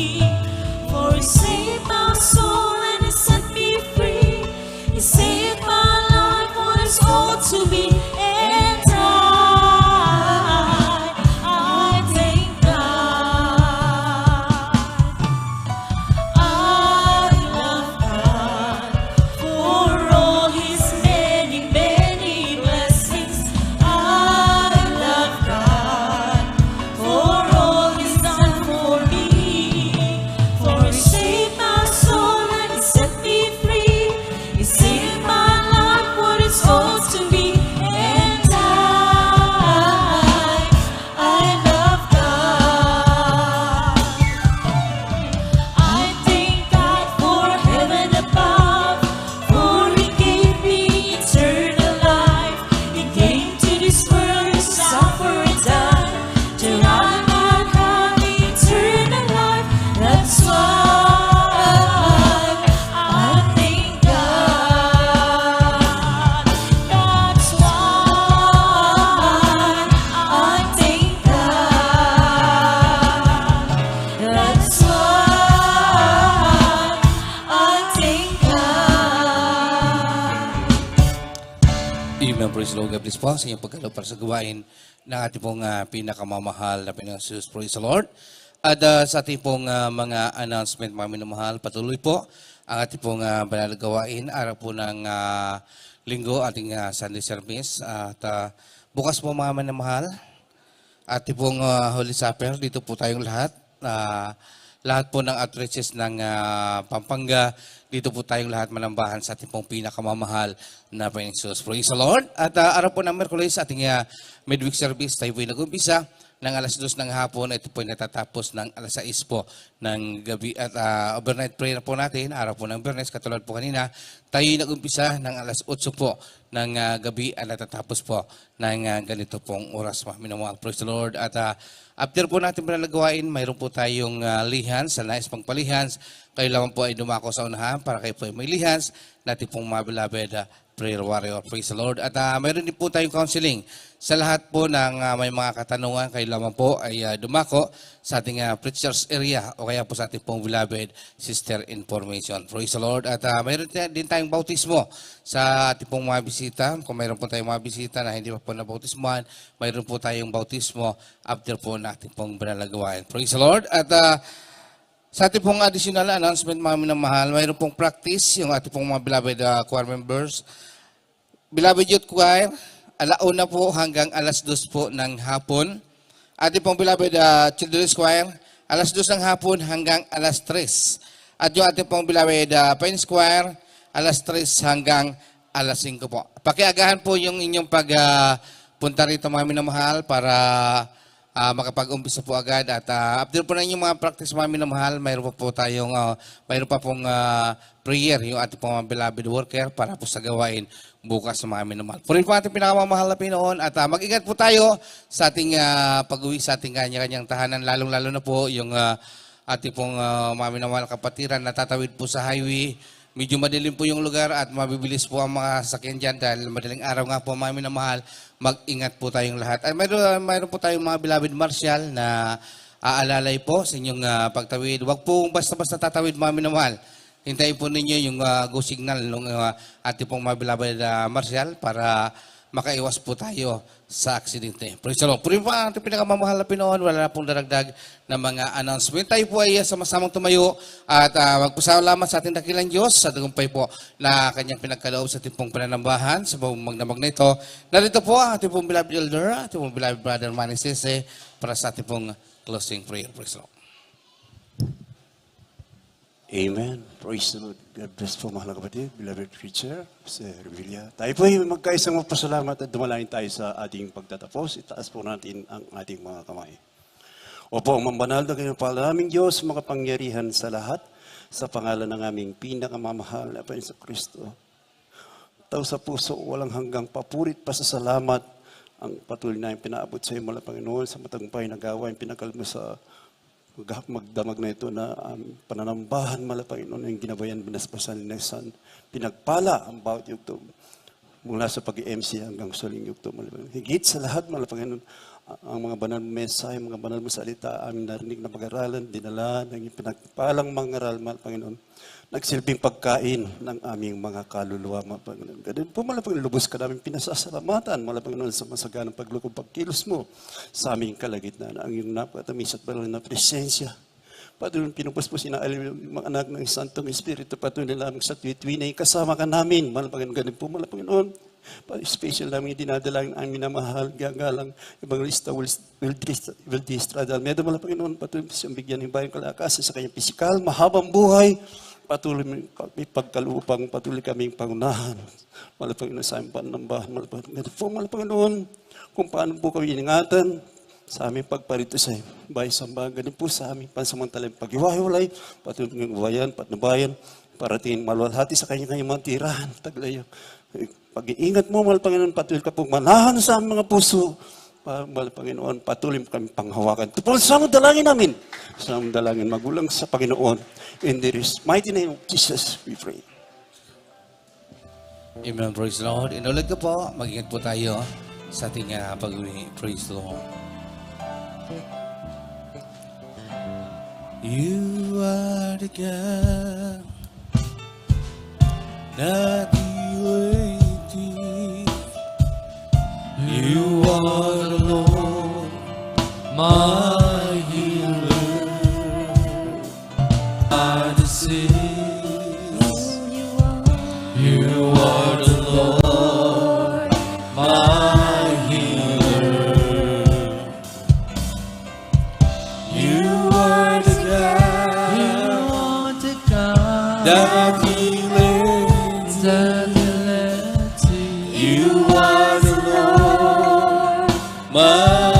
praise the Lord. God bless po sa inyong pagkalo para sa gawain ng ating pong pinakamamahal na Panginoong Jesus. Praise the Lord. At sa ating pong mga announcement, mga minamahal, patuloy po ang ating pong banal na gawain. Araw po ng linggo, ating Sunday service. At bukas po mga minamahal, ating pong Holy Supper, dito po tayong lahat. Lahat po ng outreaches ng Pampanga, dito po tayong lahat manambahan sa ating pong pinakamamahal na Panginoong Jesus. Praise the Lord. At araw po ng Merkulis, ating midweek service, tayo po nag-umpisa ng alas 2 ng hapon. Ito po natatapos ng alas 6 po ng gabi. At overnight prayer po natin, araw po ng Bernes, katulad po kanina, tayo nag-umpisa ng alas 8 po ng gabi at natatapos po ng ganito pong oras. Minamahal. Praise the Lord. At after po natin pinalagawain, mayroon po tayong lihans, sa nais pang palihans. Kayo lamang po ay dumako sa unahan para kayo po ay may lihans. Natin pong mga beloved prayer warrior. Praise the Lord. At mayroon din po tayong counseling. Sa lahat po ng may mga katanungan, kayo lamang po ay dumako sa ating preachers area o kaya po sa ating pong beloved sister information. Praise the Lord. At mayroon din tayong bautismo sa ating pong mga bisita. Kung mayroon po tayong mga bisita na hindi pa po nabautismohan, mayroon po tayong bautismo after po natin pong binalagawain. Praise the Lord. At sa ating pong additional announcement, mga minamahal, mayroon pong practice yung ating pong mga beloved choir members. Beloved Youth Choir, alauna po hanggang alas 2 po ng hapon. Ating pong beloved Children's Choir, alas 2 ng hapon hanggang alas 3. At yung ating pong beloved Pines Choir, alas 3 hanggang alas 5 po. Pakiagahan po yung inyong pagpunta rito, mga minamahal, para makapag-umpisa po agad. At after po na inyong mga practice, mga minamahal, mayroon pa pong prayer, yung ating pong mga beloved worker para po sa gawain bukas sa mga minamahal. Purin po ating pinakamamahal na Pinoon at mag-ingat po tayo sa ating pag-uwi sa ating kanya-kanyang tahanan, lalong-lalo na po yung ating pong mga minamahal kapatiran na tatawid po sa highway. Medyo madilim po yung lugar at mabibilis po ang mga sakyan dyan dahil madaling araw nga po, mga minamahal. Mag-ingat po tayong lahat. At mayroon po tayong mga beloved martial na aalalay po sa inyong pagtawid. Huwag po basta-basta tatawid, mga minamahal. Hintayin po ninyo yung go signal ng ating pong mga beloved martial para makaiwas po tayo sa aksidente. Praise the Lord. Puri po ang ating pinakamamahal na Pinoon. Wala na pong daragdag na mga announcement. Tayo po ay sama-samang tumayo at magpasalamat sa ating dakilang Diyos sa tagumpay po na kanyang pinagkaloob sa ating pong pananambahan sa buong magdamag na ito. Narito po ang ating pong beloved elder, ating pong beloved brother Manny Sese para sa ating pong closing prayer. Praise the Lord. Amen. Praise the Lord. God bless po, mahal na kapatid, beloved preacher, si Revilla. Tayo po ay magkaisang magpasalamat at dumalangin tayo sa ating pagtatapos. Itaas po natin ang ating mga kamay. Opo, ang mambanal na kanyang palaming Diyos, makapangyarihan sa lahat, sa pangalan ng aming pinakamamahal na Panginoon Kristo. Tao sa puso, walang hanggang papurit pasasalamat ang patuloy na yung pinaabot sa iyo, mula Panginoon, sa matagumpay na gawain, pinakal mo sa magdamag na ito na pananambahan, mala Panginoon, yung ginabayan, binasbasan, ninesan, pinagpala ang bawat yugtog mula sa pag-MC hanggang suling yugtog. Higit sa lahat, mala Panginoon, ang mga banal mo mensahe, mga banal mo salita, aming narinig na pag-aralan, dinala, ng pinagpalang mangaral, mala Panginoon, nagsilbing pagkain ng aming mga kaluluwa, mala Panginoon. Ganun po, mala Panginoon, lubos ka namin pinasasalamatan, mala Panginoon, sa masaganang paglukob, pagkilos mo sa aming kalagitnaan, ang iyong napakatamis at banal na presensya. Patuloy pinupos po sinaalim yung mga anak ng Santong Espiritu, patuloy lamang sa tuwi-tuwi na kasama ka namin, mala Panginoon. Ganun po, mala Panginoon, special namin dinadalang ang minamahal, gagalang, Evangelista will distrada. Medo mala Panginoon, patuloy siyang bigyan ng bayang kalakasan sa kanyang pisikal, mahabang buhay, patuloy may pagkalupang, patuloy kaming pangunahan. Mala Panginoon sa aming panambahan, mala Panginoon. Mala Panginoon, kung paano po kami iningatan sa aming pagparito sa bahay sambahan, ganun po sa aming pansamantalang pag-iwahiwalay, patuloy ng bayan, patnubayan, parating maluwalhati sa kanyang mga tirahan, taglayo. Pag-iingat mo, mahal Panginoon, patuloy ka pong manahan sa aming mga puso. Mahal Panginoon, patuloy kami panghawakan. Ito po sa aming dalangin namin. Sa aming dalangin, magulang sa Panginoon. In the mighty name of Jesus, we pray. Amen. Praise the Lord. Inulit ko po, mag-ingat po tayo sa ating pag-uwi. Praise the Lord. You are the God that we waited my healer, my disease. You are the Lord, my healer. You are the God, that healeth, You are the Lord, my